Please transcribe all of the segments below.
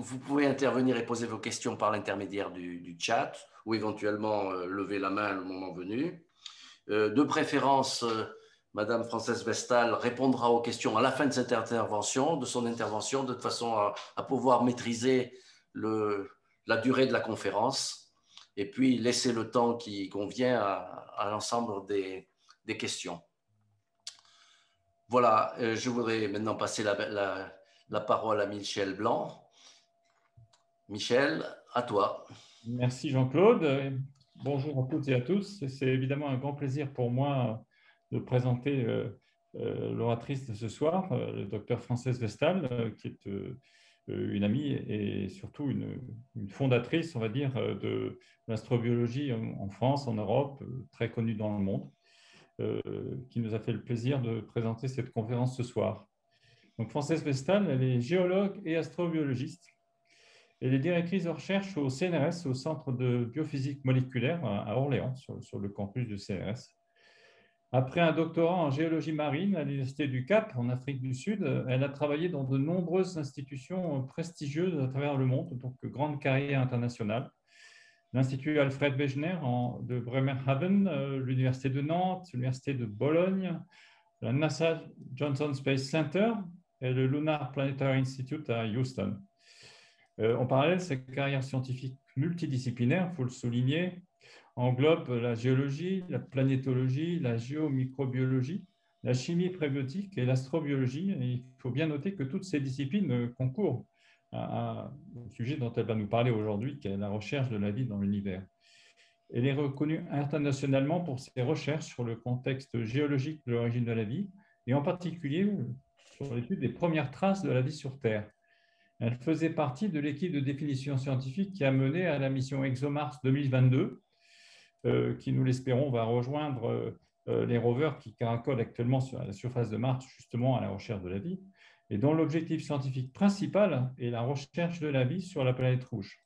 vous pouvez intervenir et poser vos questions par l'intermédiaire du chat ou éventuellement lever la main le moment venu. De préférence, Madame Française Vestal répondra aux questions à la fin de cette intervention, de son intervention, de façon à pouvoir maîtriser la durée de la conférence et puis laisser le temps qui convient à l'ensemble des questions. Voilà, je voudrais maintenant passer la parole à Michel Blanc. Michel, à toi. Merci Jean-Claude. Bonjour à toutes et à tous. C'est évidemment un grand plaisir pour moi de présenter l'oratrice de ce soir, le docteur Française Vestal, qui est une amie et surtout une fondatrice, on va dire, de l'astrobiologie en France, en Europe, très connue dans le monde, qui nous a fait le plaisir de présenter cette conférence ce soir. Donc, Française Vestal, elle est géologue et astrobiologiste. Elle est directrice de recherche au CNRS, au Centre de biophysique moléculaire à Orléans, sur le campus du CNRS. Après un doctorat en géologie marine à l'Université du Cap, en Afrique du Sud, elle a travaillé dans de nombreuses institutions prestigieuses à travers le monde, donc grande carrière internationale. L'Institut Alfred Wegener de Bremerhaven, l'Université de Nantes, l'Université de Bologne, la NASA Johnson Space Center et le Lunar Planetary Institute à Houston. En parallèle, sa carrière scientifique multidisciplinaire, il faut le souligner, englobe la géologie, la planétologie, la géomicrobiologie, la chimie prébiotique et l'astrobiologie. Et il faut bien noter que toutes ces disciplines concourent au sujet dont elle va nous parler aujourd'hui, qui est la recherche de la vie dans l'univers. Elle est reconnue internationalement pour ses recherches sur le contexte géologique de l'origine de la vie, et en particulier sur l'étude des premières traces de la vie sur Terre. Elle faisait partie de l'équipe de définition scientifique qui a mené à la mission ExoMars 2022, qui, nous l'espérons, va rejoindre les rovers qui caracolent actuellement sur la surface de Mars, justement à la recherche de la vie, et dont l'objectif scientifique principal est la recherche de la vie sur la planète rouge.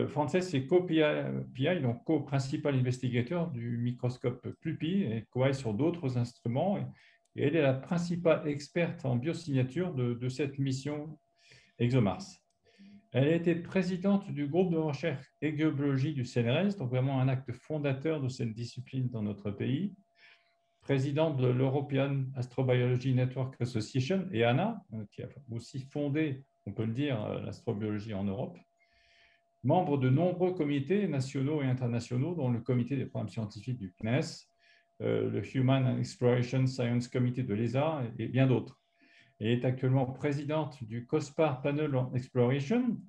Frances est co-PI, donc co-principal investigateur du microscope CLUPI et co-PI sur d'autres instruments. Et elle est la principale experte en biosignature de cette mission ExoMars. Elle a été présidente du groupe de recherche égobiologie du CNRS, donc vraiment un acte fondateur de cette discipline dans notre pays. Présidente de l'European Astrobiology Network Association, EANA, qui a aussi fondé, on peut le dire, l'astrobiologie en Europe. Membre de nombreux comités nationaux et internationaux, dont le comité des programmes scientifiques du CNES, le Human Exploration Science Committee de l'ESA et bien d'autres. Elle est actuellement présidente du COSPAR Panel on Exploration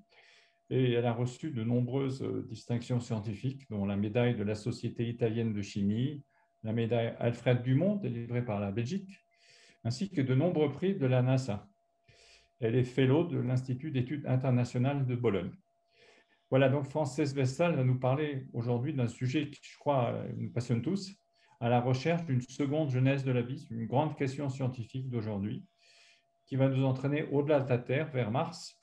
et elle a reçu de nombreuses distinctions scientifiques, dont la médaille de la Société italienne de chimie, la médaille Alfred Dumont, délivrée par la Belgique, ainsi que de nombreux prix de la NASA. Elle est fellow de l'Institut d'études internationales de Bologne. Voilà, donc Française Vestal va nous parler aujourd'hui d'un sujet qui, je crois, nous passionne tous, à la recherche d'une seconde jeunesse de la vie, une grande question scientifique d'aujourd'hui, qui va nous entraîner au-delà de la Terre, vers Mars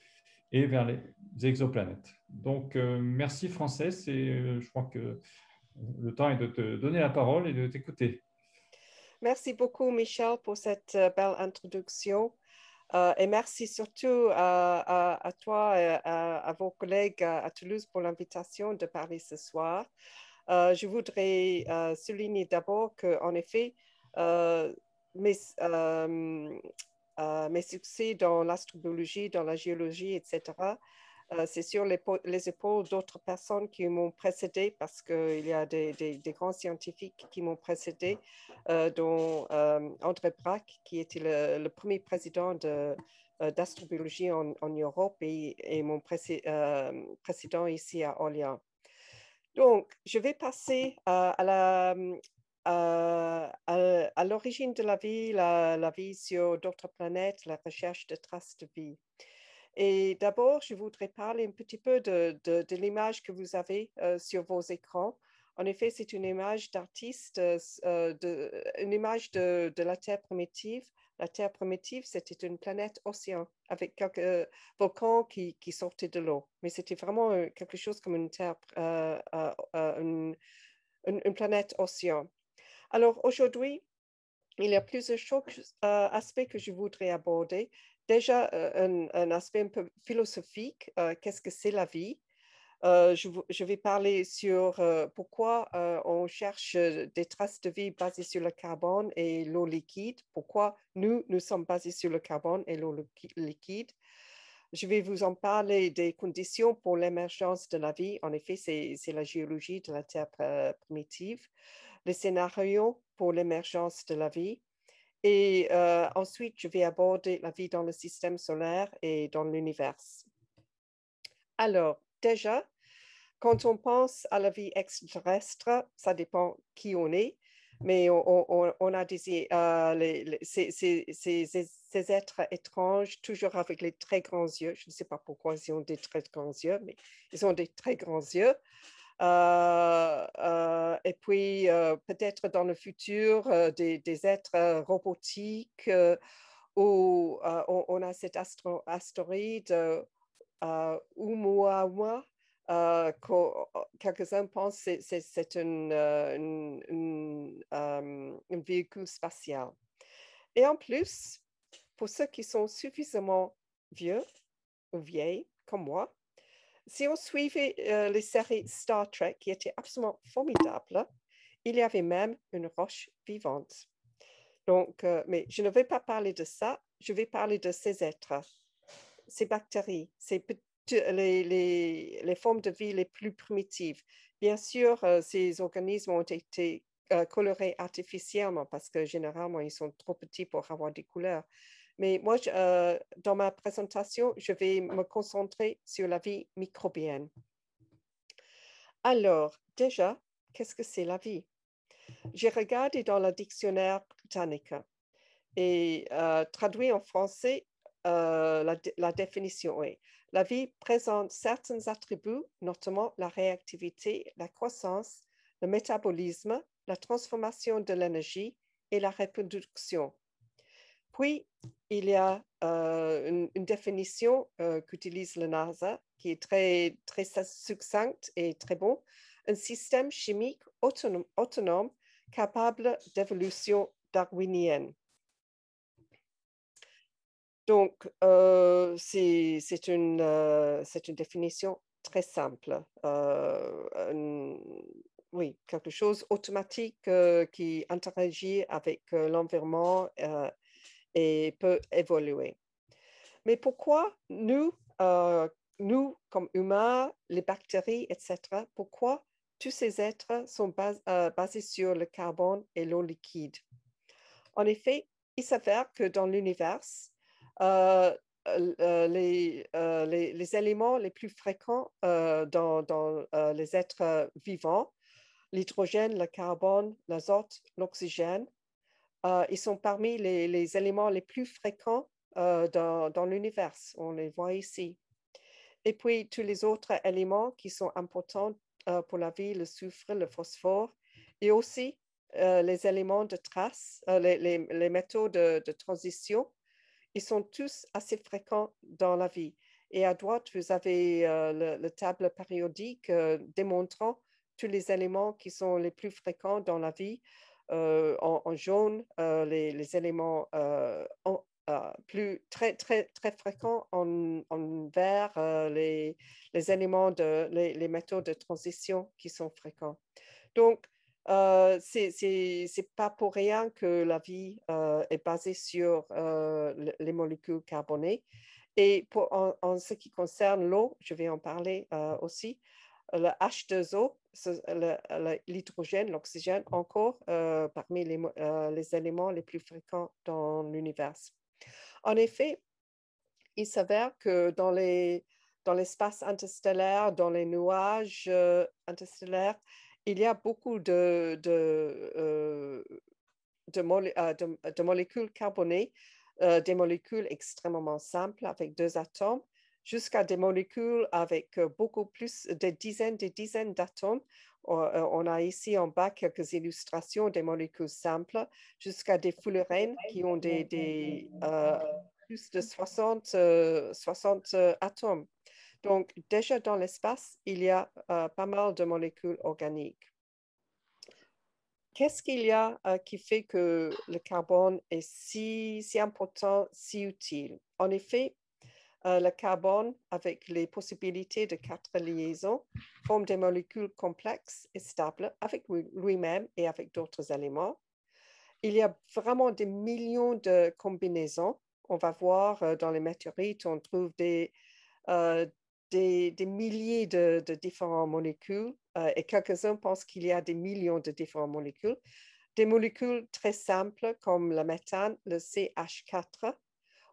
et vers les exoplanètes. Donc, merci Française, et je crois que le temps est de te donner la parole et de t'écouter. Merci beaucoup, Michel, pour cette belle introduction. Et merci surtout à toi et à vos collègues à Toulouse pour l'invitation de parler ce soir. Je voudrais souligner d'abord qu'en effet, mes succès dans l'astrobiologie, dans la géologie, etc., c'est sur les épaules d'autres personnes qui m'ont précédé, parce qu'il y a des grands scientifiques qui m'ont précédé, dont André Bracq, qui était le premier président d'astrobiologie en Europe et mon précédent ici à Orléans. Donc, je vais passer à l'origine de la vie sur d'autres planètes, la recherche de traces de vie. Et d'abord, je voudrais parler un petit peu de l'image que vous avez sur vos écrans. En effet, c'est une image d'artiste, une image de la Terre primitive. La Terre primitive, c'était une planète océan avec quelques volcans qui sortaient de l'eau. Mais c'était vraiment quelque chose comme une Terre, une planète océan. Alors aujourd'hui, il y a plusieurs aspects que je voudrais aborder. déjà, un aspect un peu philosophique, qu'est-ce que c'est la vie? Je vais parler sur pourquoi on cherche des traces de vie basées sur le carbone et l'eau liquide, pourquoi nous sommes basés sur le carbone et l'eau liquide. Je vais vous en parler des conditions pour l'émergence de la vie. En effet, c'est la géologie de la Terre primitive, les scénarios pour l'émergence de la vie. Et ensuite, je vais aborder la vie dans le système solaire et dans l'univers. Alors, déjà, quand on pense à la vie extraterrestre, ça dépend qui on est, mais on a ces êtres étranges, toujours avec les très grands yeux. Je ne sais pas pourquoi ils ont des très grands yeux, mais ils ont des très grands yeux. Et puis, peut-être dans le futur, des êtres robotiques, où on a cet astéroïde Oumuamua. Quelques-uns pensent que c'est un véhicule spatial. Et en plus, pour ceux qui sont suffisamment vieux ou vieilles comme moi, si on suivait les séries Star Trek, qui étaient absolument formidables, il y avait même une roche vivante. Donc, mais je ne vais pas parler de ça, je vais parler de ces êtres, ces bactéries, les formes de vie les plus primitives. Bien sûr, ces organismes ont été colorés artificiellement parce que généralement, ils sont trop petits pour avoir des couleurs. Mais moi, dans ma présentation, je vais me concentrer sur la vie microbienne. Alors, déjà, qu'est-ce que c'est la vie? J'ai regardé dans le dictionnaire britannique et traduit en français, la définition est: la vie présente certains attributs, notamment la réactivité, la croissance, le métabolisme, la transformation de l'énergie et la reproduction. Puis, il y a une définition qu'utilise le NASA qui est très, très succincte et très bon: un système chimique autonome capable d'évolution darwinienne. Donc, c'est une définition très simple. Oui, quelque chose automatique qui interagit avec l'environnement et peut évoluer. Mais pourquoi nous, comme humains, les bactéries, etc., pourquoi tous ces êtres sont basés sur le carbone et l'eau liquide? En effet, il s'avère que dans l'univers, les éléments les plus fréquents dans les êtres vivants, l'hydrogène, le carbone, l'azote, l'oxygène, ils sont parmi les éléments les plus fréquents dans l'univers. On les voit ici. Et puis, tous les autres éléments qui sont importants pour la vie, le soufre, le phosphore, et aussi les éléments de trace, les métaux de transition, ils sont tous assez fréquents dans la vie. Et à droite, vous avez la table périodique démontrant tous les éléments qui sont les plus fréquents dans la vie. En jaune, les éléments très, très, très fréquents, en vert, les éléments les métaux de transition qui sont fréquents. Donc, c'est pas pour rien que la vie est basée sur les molécules carbonées. Et en ce qui concerne l'eau, je vais en parler aussi, le H2O, l'hydrogène, l'oxygène, encore parmi les éléments les plus fréquents dans l'univers. En effet, il s'avère que dans l'espace interstellaire, dans les nuages interstellaires, il y a beaucoup de molécules carbonées, des molécules extrêmement simples avec 2 atomes, jusqu'à des molécules avec beaucoup plus, des dizaines d'atomes. On a ici en bas quelques illustrations des molécules simples, jusqu'à des fullerènes qui ont plus de 60 atomes. Donc, déjà dans l'espace, il y a pas mal de molécules organiques. Qu'est-ce qu'il y a qui fait que le carbone est si important, si utile? En effet, le carbone, avec les possibilités de 4 liaisons, forme des molécules complexes et stables avec lui-même et avec d'autres éléments. Il y a vraiment des millions de combinaisons. On va voir dans les météorites, on trouve des milliers de différentes molécules et quelques-uns pensent qu'il y a des millions de différentes molécules. Des molécules très simples comme le méthane, le CH4,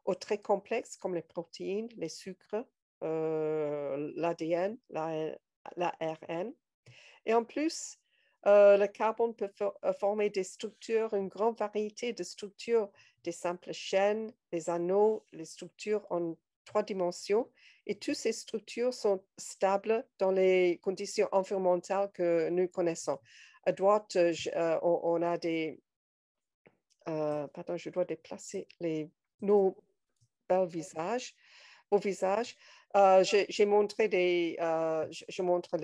ou très complexes comme les protéines, les sucres, l'ADN, l'ARN. Et en plus, le carbone peut former des structures, une grande variété de structures, des simples chaînes, des anneaux, les structures en 3 dimensions. Et toutes ces structures sont stables dans les conditions environnementales que nous connaissons. À droite, on a des... pardon, je dois déplacer nos beaux visages. J'ai montré je montre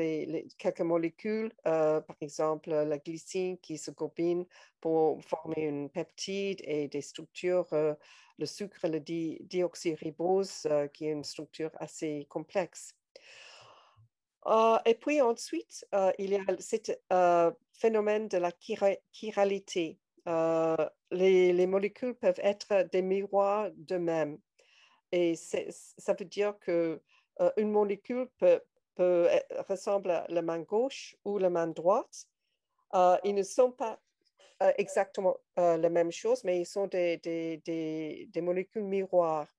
quelques molécules, par exemple la glycine qui se combine pour former une peptide et des structures, le sucre, le dioxyribose, qui est une structure assez complexe. Et puis ensuite, il y a ce phénomène de la chiralité. Les molécules peuvent être des miroirs d'eux-mêmes. Et ça veut dire qu'une molécule ressemble à la main gauche ou la main droite. Ils ne sont pas exactement la même chose, mais ils sont des molécules miroirs.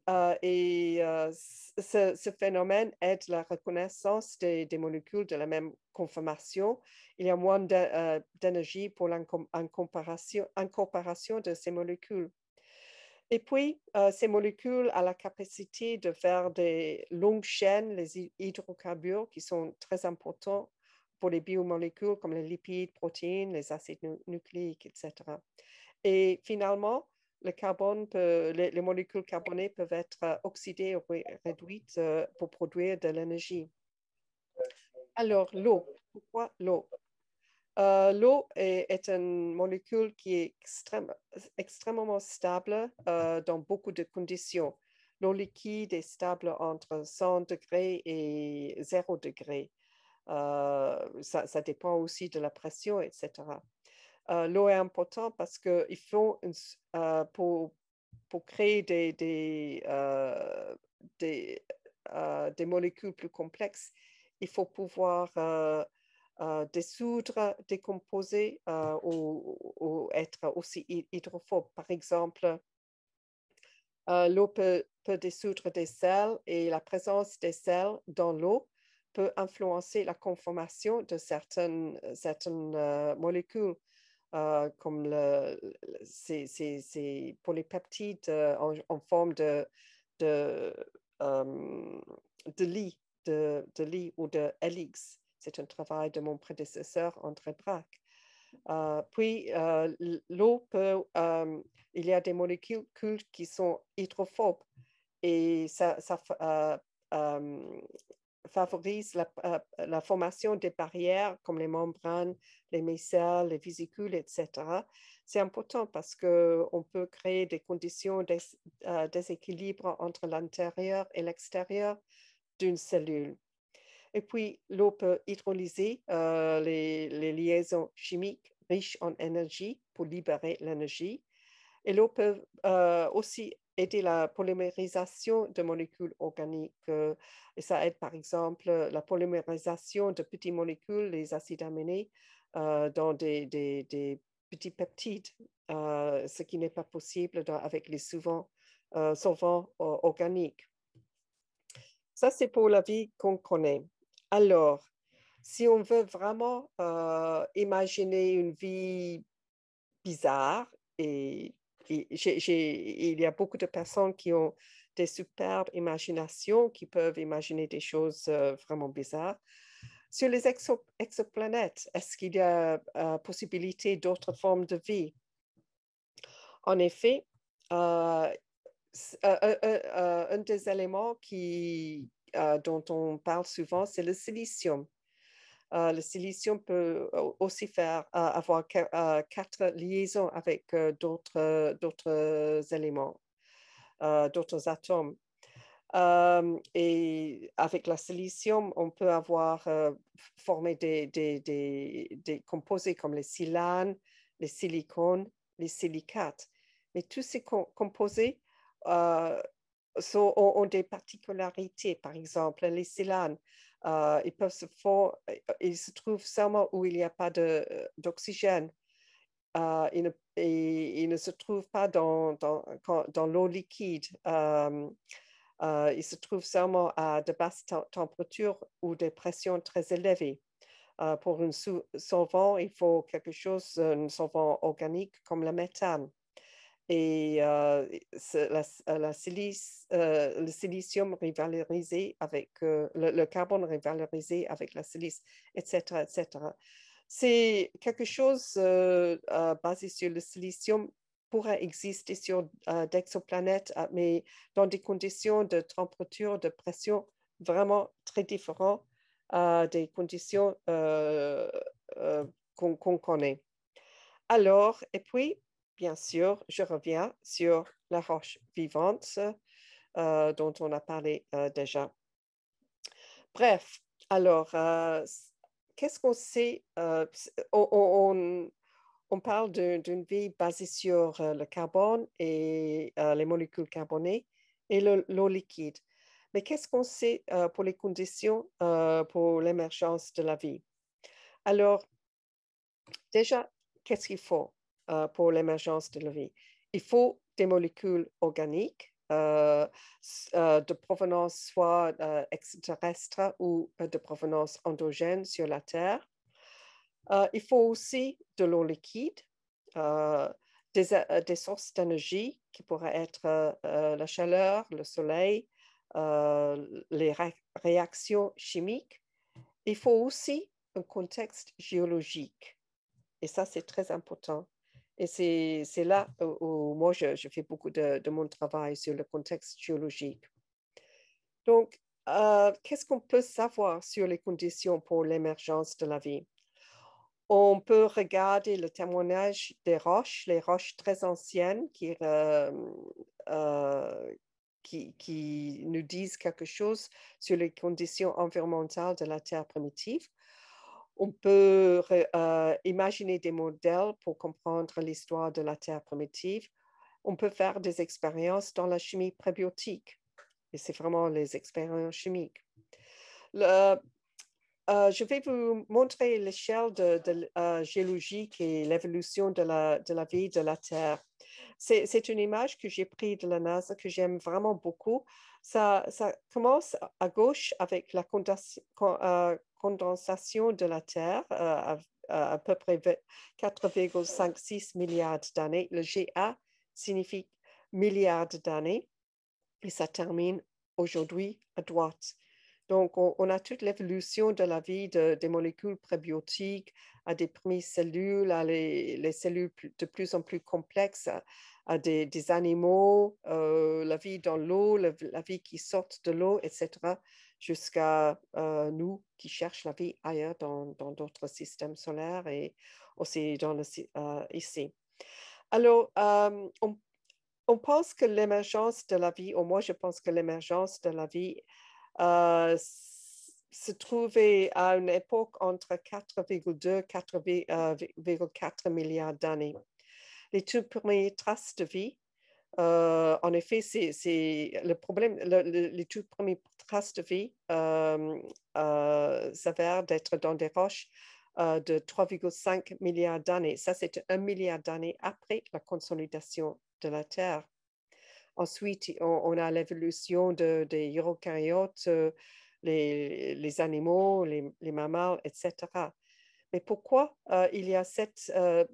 Ce phénomène aide la reconnaissance des molécules de la même conformation. Il y a moins d'énergie pour l'incorporation de ces molécules. Et puis, ces molécules ont la capacité de faire des longues chaînes, les hydrocarbures, qui sont très importants pour les biomolécules comme les lipides, protéines, les acides nucléiques, etc. Et finalement, les molécules carbonées peuvent être oxydées ou réduites pour produire de l'énergie. Alors, l'eau. Pourquoi l'eau? L'eau est une molécule qui est extrêmement stable dans beaucoup de conditions. L'eau liquide est stable entre 100 degrés et 0 degrés. Ça dépend aussi de la pression, etc. L'eau est importante parce qu'il faut, pour créer des molécules plus complexes, il faut pouvoir dissoudre, décomposer ou être aussi hydrophobe. Par exemple, l'eau peut dissoudre des sels et la présence des sels dans l'eau peut influencer la conformation de certaines molécules, comme ces polypeptides en forme de lit, ou de helix. C'est un travail de mon prédécesseur, André Braque. Puis, l'eau il y a des molécules qui sont hydrophobes et ça favorise la formation des barrières comme les membranes, les micelles, les vésicules, etc. C'est important parce qu'on peut créer des conditions de déséquilibre entre l'intérieur et l'extérieur d'une cellule. Et puis, l'eau peut hydrolyser les liaisons chimiques riches en énergie pour libérer l'énergie. Et l'eau peut aussi aider la polymérisation de molécules organiques. Et ça aide, par exemple, la polymérisation de petites molécules, les acides aminés, dans des petits peptides, ce qui n'est pas possible avec les solvants organiques. Ça, c'est pour la vie qu'on connaît. Alors, si on veut vraiment imaginer une vie bizarre, et il y a beaucoup de personnes qui ont des superbes imaginations, qui peuvent imaginer des choses vraiment bizarres. Sur les exoplanètes, est-ce qu'il y a possibilité d'autres formes de vie? En effet, un des éléments dont on parle souvent, c'est le silicium. Le silicium peut aussi avoir 4 liaisons avec d'autres éléments. d'autres atomes. Et avec la silicium, on peut avoir formé des composés comme les silanes, les silicones, les silicates. Mais tous ces composés ont des particularités. Par exemple, les silanes, ils se trouvent seulement où il n'y a pas d'oxygène. Ils ne se trouvent pas dans l'eau liquide. Ils se trouvent seulement à de basses températures ou des pressions très élevées. Pour un solvant, il faut un solvant organique comme le méthane. Et le silicium rivalorisé avec le carbone rivalorisé avec la silice, etc., etc. C'est quelque chose basé sur le silicium pourrait exister sur d'exoplanètes, mais dans des conditions de température, de pression vraiment très différentes des conditions qu'on connaît. Alors, et puis, bien sûr, je reviens sur la roche vivante dont on a parlé déjà. Bref, alors, qu'est-ce qu'on sait? On parle d'une vie basée sur le carbone et les molécules carbonées et l'eau liquide. Mais qu'est-ce qu'on sait pour les conditions pour l'émergence de la vie? Alors, déjà, qu'est-ce qu'il faut pour l'émergence de la vie? Il faut des molécules organiques de provenance soit extraterrestre ou de provenance endogène sur la Terre. Il faut aussi de l'eau liquide, des sources d'énergie qui pourraient être la chaleur, le soleil, les réactions chimiques. Il faut aussi un contexte géologique. Et ça, c'est très important. Et c'est là où moi, je fais beaucoup de mon travail sur le contexte géologique. Donc, qu'est-ce qu'on peut savoir sur les conditions pour l'émergence de la vie? On peut regarder le témoignage des roches, les roches très anciennes qui nous disent quelque chose sur les conditions environnementales de la Terre primitive. On peut imaginer des modèles pour comprendre l'histoire de la Terre primitive. On peut faire des expériences dans la chimie prébiotique. Et c'est vraiment les expériences chimiques. Je vais vous montrer l'échelle géologique et l'évolution de la vie de la Terre. C'est une image que j'ai prise de la NASA que j'aime vraiment beaucoup. Ça commence à gauche avec la condensation de la Terre à peu près 4,56 milliards d'années. Le GA signifie milliards d'années et ça termine aujourd'hui à droite. Donc, on a toute l'évolution de la vie des molécules prébiotiques, à des premières cellules, à les cellules de plus en plus complexes, à des animaux, la vie dans l'eau, la vie qui sort de l'eau, etc., jusqu'à nous qui cherchons la vie ailleurs dans d'autres systèmes solaires et aussi ici. Alors, on pense que l'émergence de la vie, ou moi je pense que l'émergence de la vie se trouvait à une époque entre 4,2 et 4,4 milliards d'années. Les toutes premières traces de vie, en effet, c'est le problème, les toutes premières traces de vie s'avèrent d'être dans des roches de 3,5 milliards d'années. Ça, c'est 1 milliard d'années après la consolidation de la Terre. Ensuite, on a l'évolution des eucaryotes, les animaux, les mammals, etc. Mais pourquoi il y a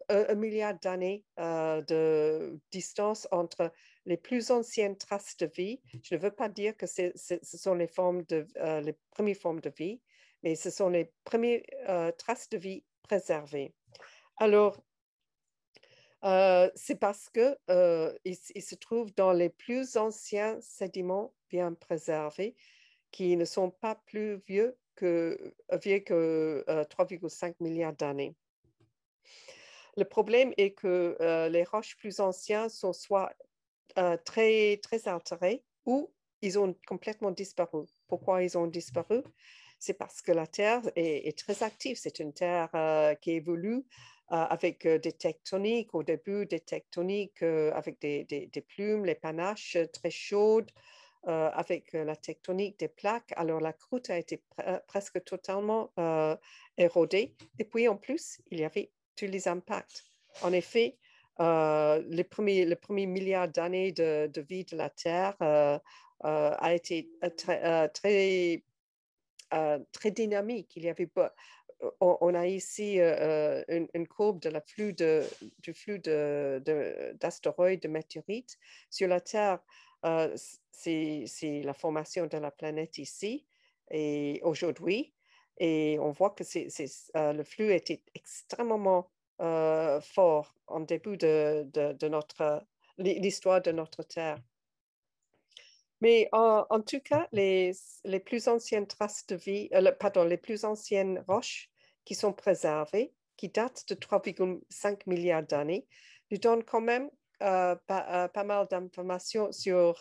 1 milliard d'années de distance entre les plus anciennes traces de vie? Je ne veux pas dire que ce sont les premières formes de vie, mais ce sont les premières traces de vie préservées. Alors, c'est parce que il se trouve dans les plus anciens sédiments bien préservés qui ne sont pas plus vieux que 3,5 milliards d'années. Le problème est que les roches plus anciennes sont soit très, très altérés ou ils ont complètement disparu. Pourquoi ils ont disparu? C'est parce que la Terre est très active. C'est une Terre qui évolue avec des tectoniques, au début des tectoniques avec des plumes, les panaches très chaudes, avec la tectonique des plaques. Alors la croûte a été presque totalement érodée. Et puis en plus, il y avait tous les impacts. En effet, le premier milliard d'années de vie de la Terre a été très très dynamique. Il y avait on a ici une courbe de du flux d'astéroïdes, de météorites. Sur la Terre, c'est la formation de la planète ici et aujourd'hui. Et on voit que le flux était extrêmement fort en début de l'histoire de notre Terre. Mais en tout cas, les plus anciennes traces de vie, pardon, les plus anciennes roches qui sont préservées, qui datent de 3,5 milliards d'années, nous donnent quand même pas mal d'informations sur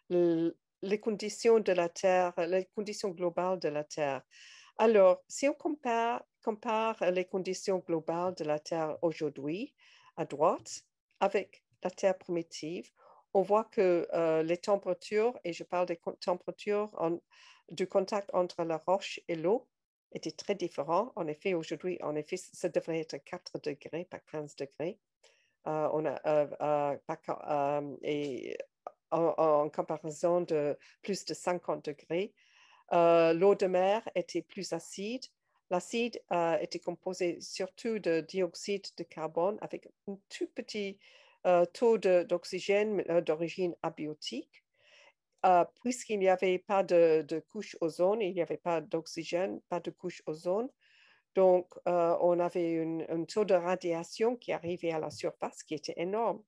les conditions de la Terre, les conditions globales de la Terre. Alors, si on compare les conditions globales de la Terre aujourd'hui, à droite, avec la Terre primitive, on voit que les températures, et je parle des températures du contact entre la roche et l'eau, étaient très différents. En effet, aujourd'hui, ça devrait être 4 degrés, pas 15 degrés. Et en comparaison de plus de 50 degrés. L'eau de mer était plus acide. L'acide était composé surtout de dioxyde de carbone avec un tout petit taux d'oxygène d'origine abiotique. Puisqu'il n'y avait pas de couche ozone, il n'y avait pas d'oxygène, pas de couche ozone. Donc, on avait un taux de radiation qui arrivait à la surface qui était énorme.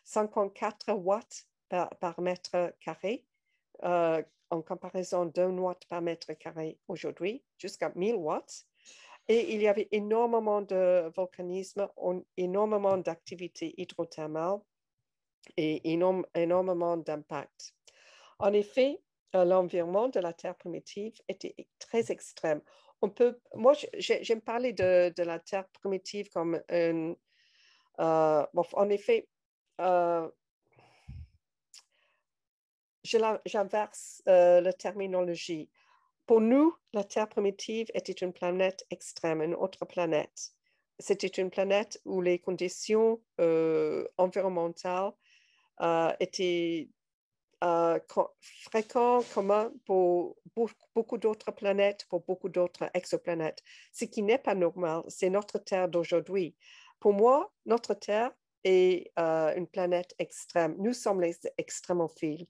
54 watts par mètre carré, en comparaison d'1 watt par mètre carré aujourd'hui, jusqu'à 1000 watts. Et il y avait énormément de volcanisme, énormément d'activité hydrothermale et énormément d'impact. En effet, l'environnement de la Terre primitive était très extrême. Moi, j'aime parler de la Terre primitive comme en effet, j'inverse la terminologie. Pour nous, la Terre primitive était une planète extrême, une autre planète. C'était une planète où les conditions environnementales étaient fréquentes, communes pour beaucoup d'autres planètes, pour beaucoup d'autres exoplanètes. Ce qui n'est pas normal, c'est notre Terre d'aujourd'hui. Pour moi, notre Terre est une planète extrême. Nous sommes les extrémophiles,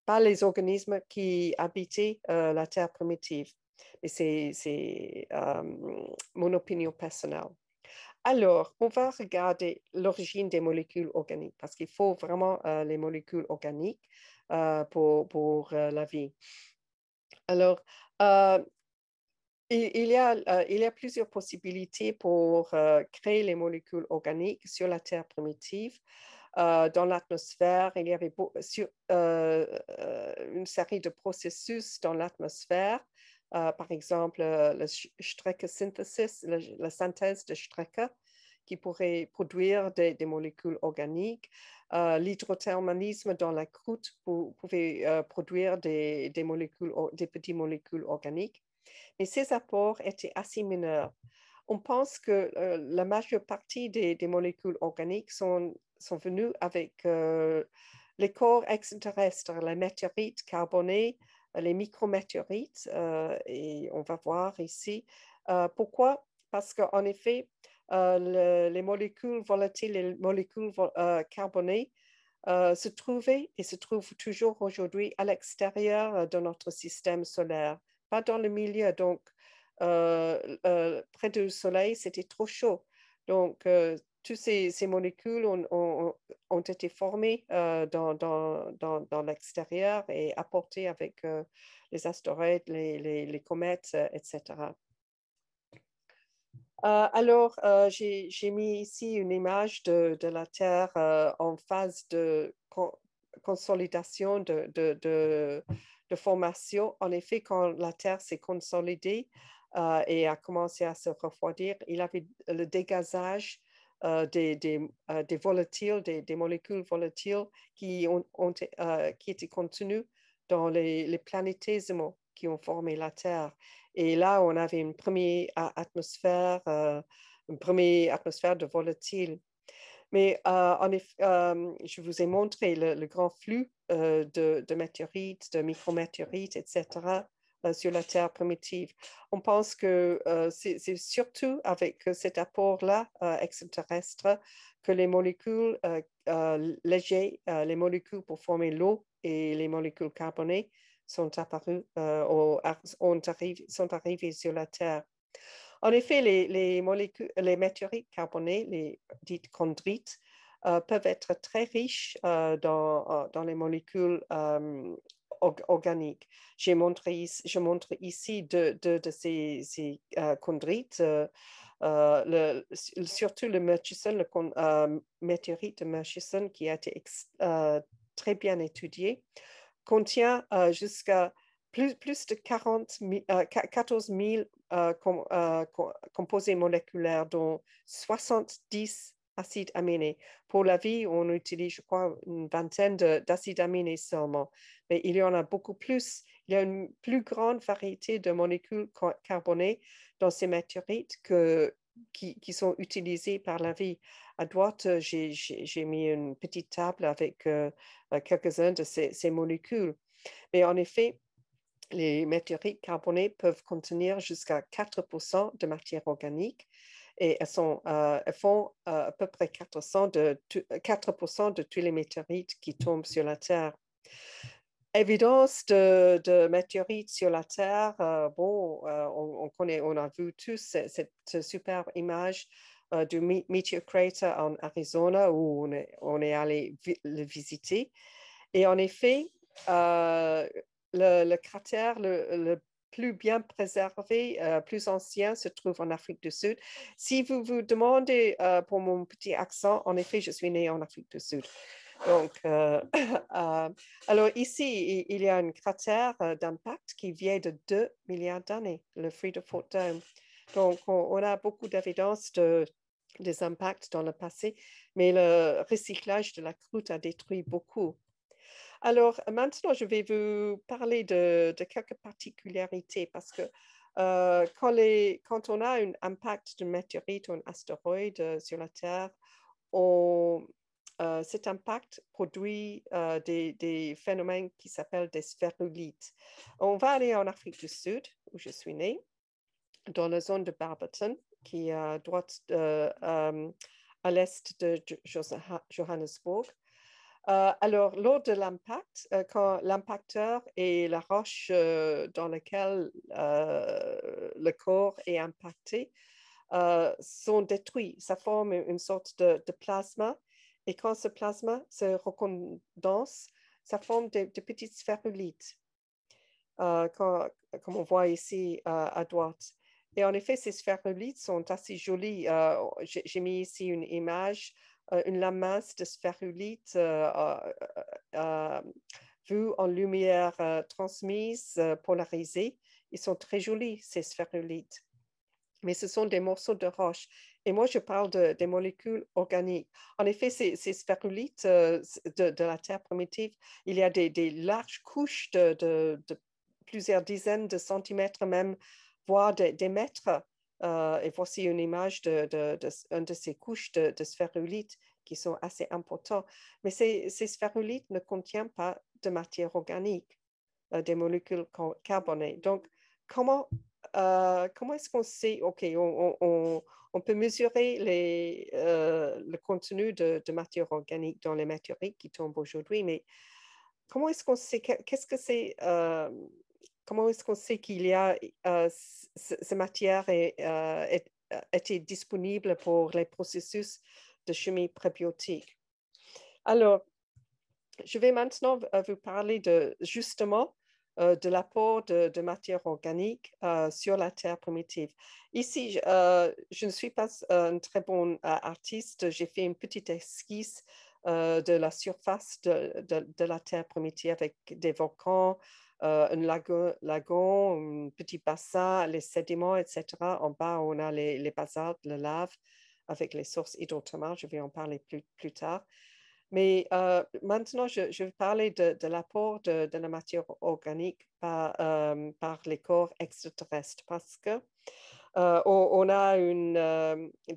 pas les organismes qui habitaient la Terre primitive. Et c'est mon opinion personnelle. Alors, on va regarder l'origine des molécules organiques parce qu'il faut vraiment les molécules organiques pour la vie. Alors, il y a plusieurs possibilités pour créer les molécules organiques sur la Terre primitive. Dans l'atmosphère, il y avait une série de processus dans l'atmosphère. Par exemple, la Strecker synthesis, la synthèse de Strecker, qui pourrait produire des molécules organiques. L'hydrothermalisme dans la croûte pouvait produire des petites molécules organiques. Mais ces apports étaient assez mineurs. On pense que la majeure partie des molécules organiques sont venues avec les corps extraterrestres, les météorites carbonés, les micrométéorites, et on va voir ici. Pourquoi? Parce qu'en effet, les molécules volatiles, les molécules carbonées se trouvaient et se trouvent toujours aujourd'hui à l'extérieur de notre système solaire, pas dans le milieu. Donc, près du Soleil, c'était trop chaud. Donc, toutes ces molécules ont été formées dans l'extérieur et apportées avec les astéroïdes, les comètes, etc. Alors, j'ai mis ici une image de la Terre en phase de consolidation de formation. En effet, quand la Terre s'est consolidée et a commencé à se refroidir, il y avait le dégazage des volatiles, des molécules volatiles qui étaient contenues dans les planétésimaux qui ont formé la Terre. Et là, on avait une première atmosphère de volatiles. Mais je vous ai montré le grand flux de météorites, de micrométéorites, etc. Sur la Terre primitive. On pense que c'est surtout avec cet apport-là extraterrestre que les molécules légères, les molécules pour former l'eau et les molécules carbonées sont apparues, sont arrivées sur la Terre. En effet, les météorites carbonées, les dites chondrites, peuvent être très riches dans les molécules organiques. Je montre ici deux de ces chondrites, surtout le Murchison, le météorite de Murchison qui a été très bien étudié, contient jusqu'à plus de 14 000 composés moléculaires, dont 70 acides aminés. Pour la vie, on utilise, je crois, une vingtaine d'acides aminés seulement, mais il y en a beaucoup plus. Il y a une plus grande variété de molécules carbonées dans ces météorites qui sont utilisées par la vie. À droite, j'ai mis une petite table avec quelques-uns de ces molécules. Mais en effet, les météorites carbonées peuvent contenir jusqu'à 4% de matière organique et elles font à peu près 4% de tous les météorites qui tombent sur la Terre. Évidence de météorites sur la Terre, on connaît, on a vu tous cette superbe image du Meteor Crater en Arizona où on est allé le visiter. Et en effet, le cratère le plus bien préservé, plus ancien, se trouve en Afrique du Sud. Si vous vous demandez pour mon petit accent, en effet, je suis née en Afrique du Sud. Donc, alors ici, il y a un cratère d'impact qui vient de 2 milliards d'années, le Freederford Dome. Donc, on a beaucoup d'évidence des impacts dans le passé, mais le recyclage de la croûte a détruit beaucoup. Alors, maintenant, je vais vous parler de quelques particularités parce que quand on a un impact de météorite ou un astéroïde sur la Terre, cet impact produit des phénomènes qui s'appellent des sphérulites. On va aller en Afrique du Sud, où je suis née, dans la zone de Barberton, qui est à droite, à l'est de Johannesburg. Alors, lors de l'impact, quand l'impacteur et la roche dans laquelle le corps est impacté sont détruits, ça forme une sorte de plasma. Et quand ce plasma se recondense, ça forme de petites sphérulites, comme on voit ici à droite. Et en effet, ces sphérulites sont assez jolies. J'ai mis ici une image, une lamasse de sphérulites vue en lumière transmise, polarisée. Ils sont très jolis, ces sphérulites. Mais ce sont des morceaux de roche. Et moi, je parle des molécules organiques. En effet, ces sphérulites de la Terre primitive, il y a des larges couches de plusieurs dizaines de centimètres même, voire des mètres. Et voici une image une de ces couches de sphérulites qui sont assez importants. Mais ces sphérulites ne contiennent pas de matière organique, des molécules carbonées. Donc, comment est-ce qu'on sait, OK, on peut mesurer le contenu de matière organique dans les météorites qui tombent aujourd'hui, mais comment est-ce qu'on sait, comment est-ce qu'on sait qu'il y a cette matière était disponible pour les processus de chimie prébiotique? Alors, je vais maintenant vous parler justement de l'apport de matière organique sur la Terre primitive. Ici, je ne suis pas un très bon artiste. J'ai fait une petite esquisse de la surface de la Terre primitive avec des volcans, un lagon, un petit bassin, les sédiments, etc. En bas, on a les basaltes, la lave avec les sources hydrothermales. Je vais en parler plus tard. Mais maintenant, je vais parler de l'apport de la matière organique par les corps extraterrestres parce que on a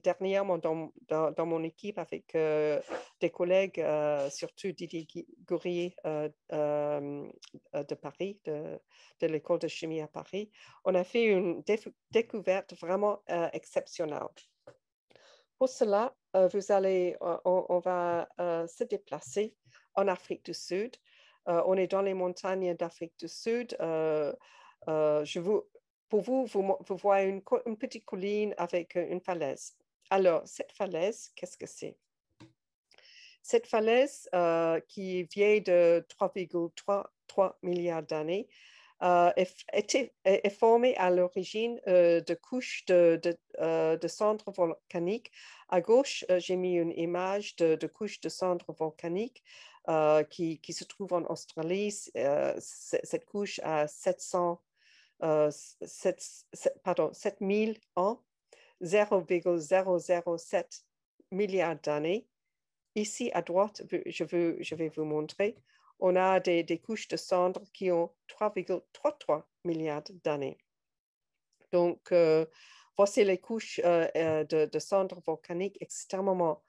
dernièrement dans mon équipe avec des collègues, surtout Didier Gourier de Paris, de l'école de chimie à Paris, on a fait une découverte vraiment exceptionnelle. Pour cela, on va se déplacer en Afrique du Sud. On est dans les montagnes d'Afrique du Sud. Pour vous voyez une petite colline avec une falaise. Alors, cette falaise, qu'est-ce que c'est? Cette falaise qui est vieille de 3,3 milliards d'années est formée à l'origine de couches de cendres volcaniques. À gauche, j'ai mis une image de couches de cendres volcaniques qui se trouve en Australie. Cette couche a 7000 ans, 0,007 milliards d'années. Ici, à droite, je vais vous montrer, on a des couches de cendres qui ont 3,33 milliards d'années. Donc, voici les couches de cendres volcaniques extrêmement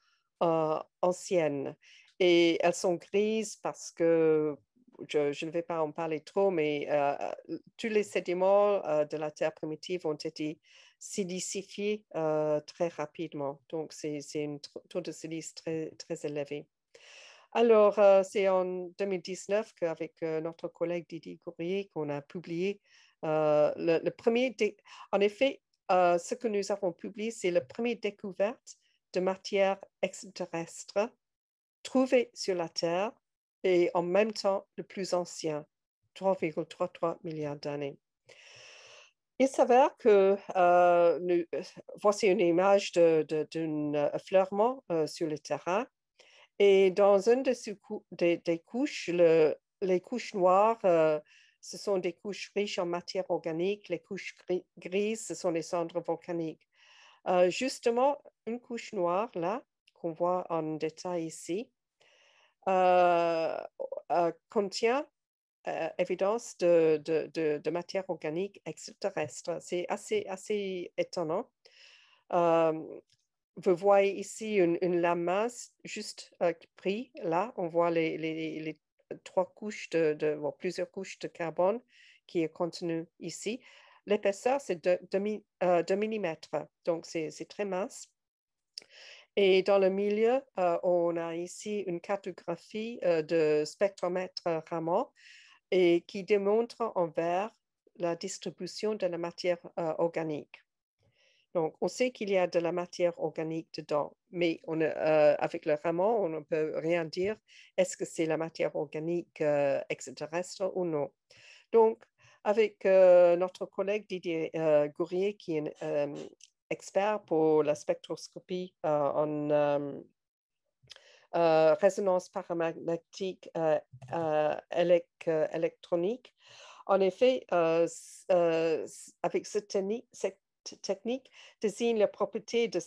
anciennes. Et elles sont grises parce que, je ne vais pas en parler trop, mais tous les sédiments de la Terre primitive ont été silicifiés très rapidement. Donc, c'est un taux de silice très, très élevé. Alors, c'est en 2019 qu'avec notre collègue Didier Gourier qu'on a publié le premier. En effet, ce que nous avons publié, c'est la première découverte de matière extraterrestre trouvée sur la Terre et en même temps le plus ancien, 3,33 milliards d'années. Il s'avère que voici une image d'un effleurement sur le terrain. Et dans une des couches, les couches noires, ce sont des couches riches en matière organique. Les couches grises, ce sont les cendres volcaniques. Justement, une couche noire, là, qu'on voit en détail ici, contient évidence de matière organique extraterrestre. C'est assez étonnant. Vous voyez ici une lame mince juste prise. Là, on voit les trois couches plusieurs couches de carbone qui est contenue ici. L'épaisseur, c'est 2 millimètres. Donc, c'est très mince. Et dans le milieu, on a ici une cartographie de spectromètre Raman et qui démontre en vert la distribution de la matière organique. Donc, on sait qu'il y a de la matière organique dedans, mais avec le Raman, on ne peut rien dire. Est-ce que c'est la matière organique extraterrestre ou non? Donc, avec notre collègue Didier Gourier, qui est expert pour la spectroscopie en résonance paramagnétique électronique. En effet, avec cette technique, désigne la propriété de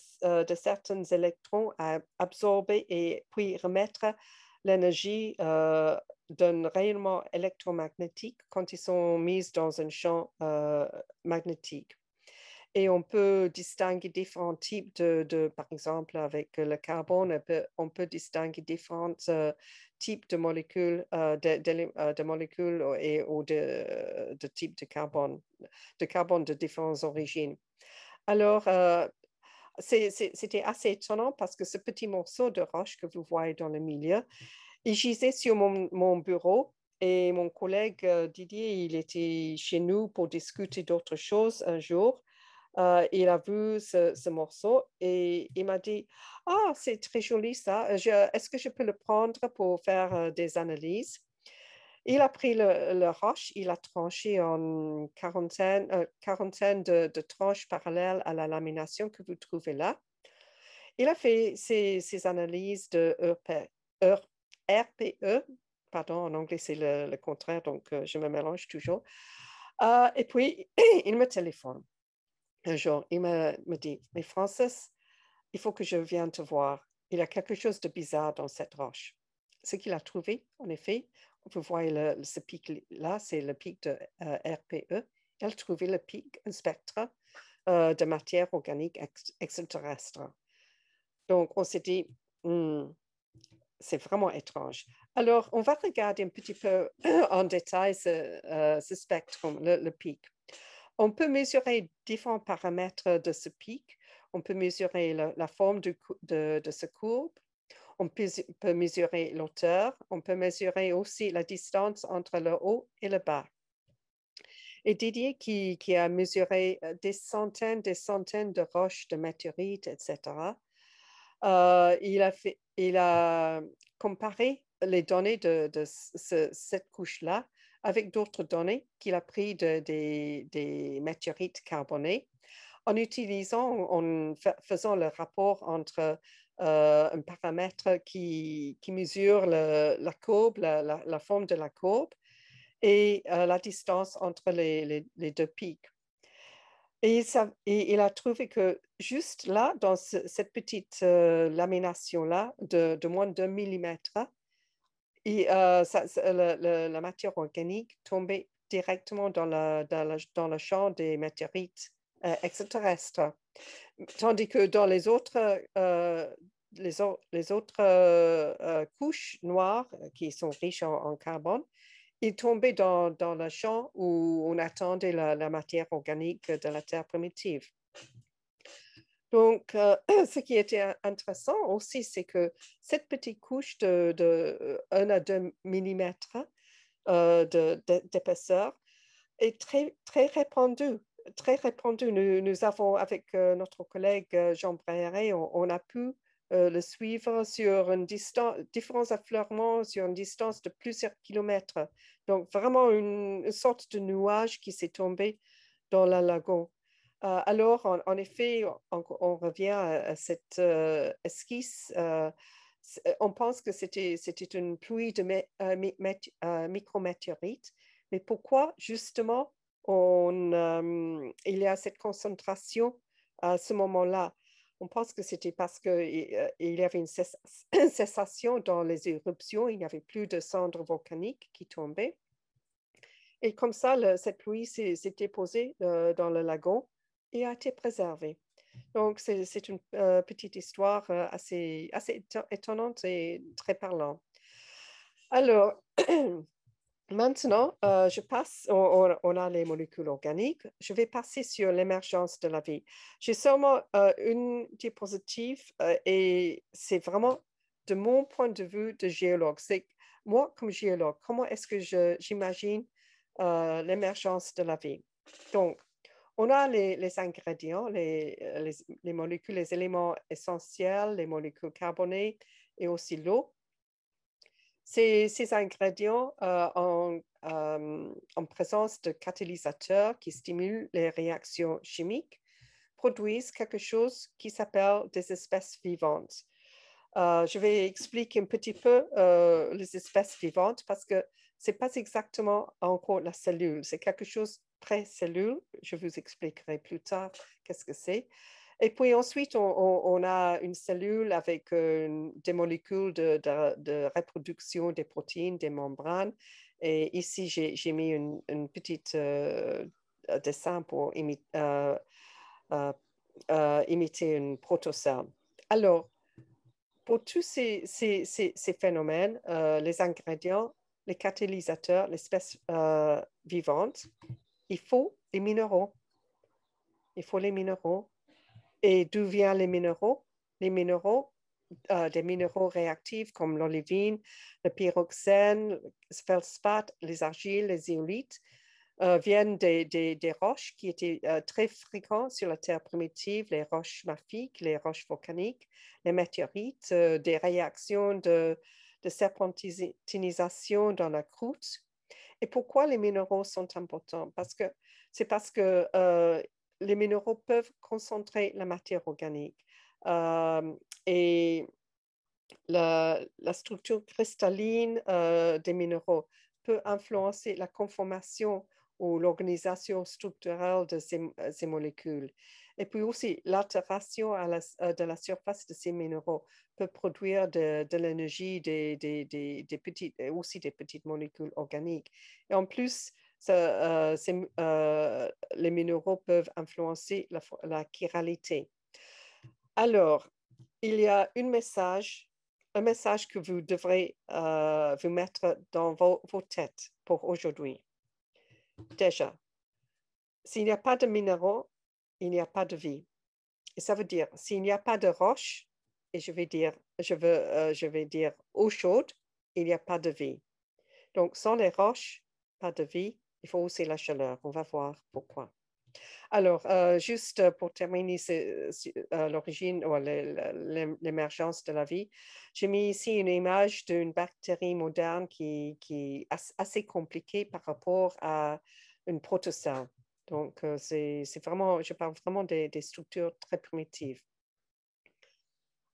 certains électrons à absorber et puis remettre l'énergie d'un rayonnement électromagnétique quand ils sont mis dans un champ magnétique. Et on peut distinguer différents types par exemple, avec le carbone, on peut distinguer différents types de molécules, de molécules ou de types de carbone de différentes origines. Alors, c'était assez étonnant parce que ce petit morceau de roche que vous voyez dans le milieu, il gisait sur mon bureau. Et mon collègue Didier, il était chez nous pour discuter d'autres choses un jour. Il a vu ce morceau et il m'a dit « Ah, c'est très joli ça. Est-ce que je peux le prendre pour faire des analyses ?» Il a pris le roche, il a tranché en quarantaine de tranches parallèles à la lamination que vous trouvez là. Il a fait ses analyses de RPE, pardon, en anglais c'est le contraire, donc je me mélange toujours. Et puis, il me téléphone un jour, il me dit, mais Frances, il faut que je vienne te voir. Il y a quelque chose de bizarre dans cette roche. Ce qu'il a trouvé, en effet, vous voyez ce pic-là, c'est le pic de RPE. Il a trouvé le pic, un spectre de matière organique extraterrestre. Donc, on s'est dit, c'est vraiment étrange. Alors, on va regarder un petit peu en détail ce spectre, le pic. On peut mesurer différents paramètres de ce pic. On peut mesurer la forme de ce courbe. On peut mesurer l'auteur. On peut mesurer aussi la distance entre le haut et le bas. Et Didier, qui a mesuré des centaines de roches, de météorites, etc., il a comparé les données de cette couche-là avec d'autres données qu'il a prises des météorites carbonées en faisant le rapport entre un paramètre qui mesure la courbe, la forme de la courbe et la distance entre les deux pics. Et il a trouvé que juste là, dans cette petite lamination-là de moins de 2 millimètres, la matière organique tombait directement dans le champ des météorites extraterrestres. Tandis que dans les autres couches noires qui sont riches en carbone, il tombait dans le champ où on attendait la matière organique de la Terre primitive. Donc, ce qui était intéressant aussi, c'est que cette petite couche de 1 à 2 millimètres d'épaisseur est très, très répandue. Très répandue. Nous avons, avec notre collègue Jean Bréré, on a pu le suivre sur différents affleurements sur une distance de plusieurs kilomètres. Donc, vraiment une sorte de nuage qui s'est tombé dans le lagon. Alors, en effet, on revient à cette esquisse. On pense que c'était une pluie de micrométéorites. Mais pourquoi, justement, il y a cette concentration à ce moment-là? On pense que c'était parce qu'il y avait une cessation dans les éruptions. Il n'y avait plus de cendres volcaniques qui tombaient. Et comme ça, cette pluie s'est déposée dans le lagon et a été préservée. Donc, c'est une petite histoire assez étonnante et très parlante. Alors, maintenant, je passe, on a les molécules organiques. Je vais passer sur l'émergence de la vie. J'ai seulement une diapositive et c'est vraiment de mon point de vue de géologue. C'est moi, comme géologue, comment est-ce que j'imagine l'émergence de la vie? Donc, on a les ingrédients, les molécules, les éléments essentiels, les molécules carbonées et aussi l'eau. Ces ingrédients en présence de catalysateurs qui stimulent les réactions chimiques produisent quelque chose qui s'appelle des espèces vivantes. Je vais expliquer un petit peu les espèces vivantes parce que ce n'est pas exactement encore la cellule, c'est quelque chose pré-cellule. Je vous expliquerai plus tard qu'est-ce que c'est. Et puis ensuite, on a une cellule avec des molécules de reproduction des protéines, des membranes. Et ici, j'ai mis une petite dessin pour imiter une protocelle. Alors, pour tous ces phénomènes, les ingrédients, les catalysateurs, les espèces vivantes, il faut les minéraux. Il faut les minéraux. Et d'où viennent les minéraux? Les minéraux, des minéraux réactifs comme l'olivine, le pyroxène, le feldspath, les argiles, les zeolites, viennent des roches qui étaient très fréquentes sur la Terre primitive, les roches mafiques, les roches volcaniques, les météorites, des réactions de serpentinisation dans la croûte. Et pourquoi les minéraux sont importants? C'est parce que les minéraux peuvent concentrer la matière organique. Et la structure cristalline des minéraux peut influencer la conformation ou l'organisation structurelle de ces molécules. Et puis aussi, l'altération de la surface de ces minéraux peut produire de l'énergie aussi des petites molécules organiques. Et en plus, les minéraux peuvent influencer la chiralité. Alors, il y a un message que vous devrez vous mettre dans vos têtes pour aujourd'hui. Déjà, s'il n'y a pas de minéraux, il n'y a pas de vie. Et ça veut dire, s'il n'y a pas de roche, et je vais dire eau chaude, il n'y a pas de vie. Donc, sans les roches, pas de vie. Il faut aussi la chaleur. On va voir pourquoi. Alors, juste pour terminer l'origine ou l'émergence de la vie, j'ai mis ici une image d'une bactérie moderne qui est assez compliquée par rapport à une protocelle. Donc, je parle vraiment des structures très primitives.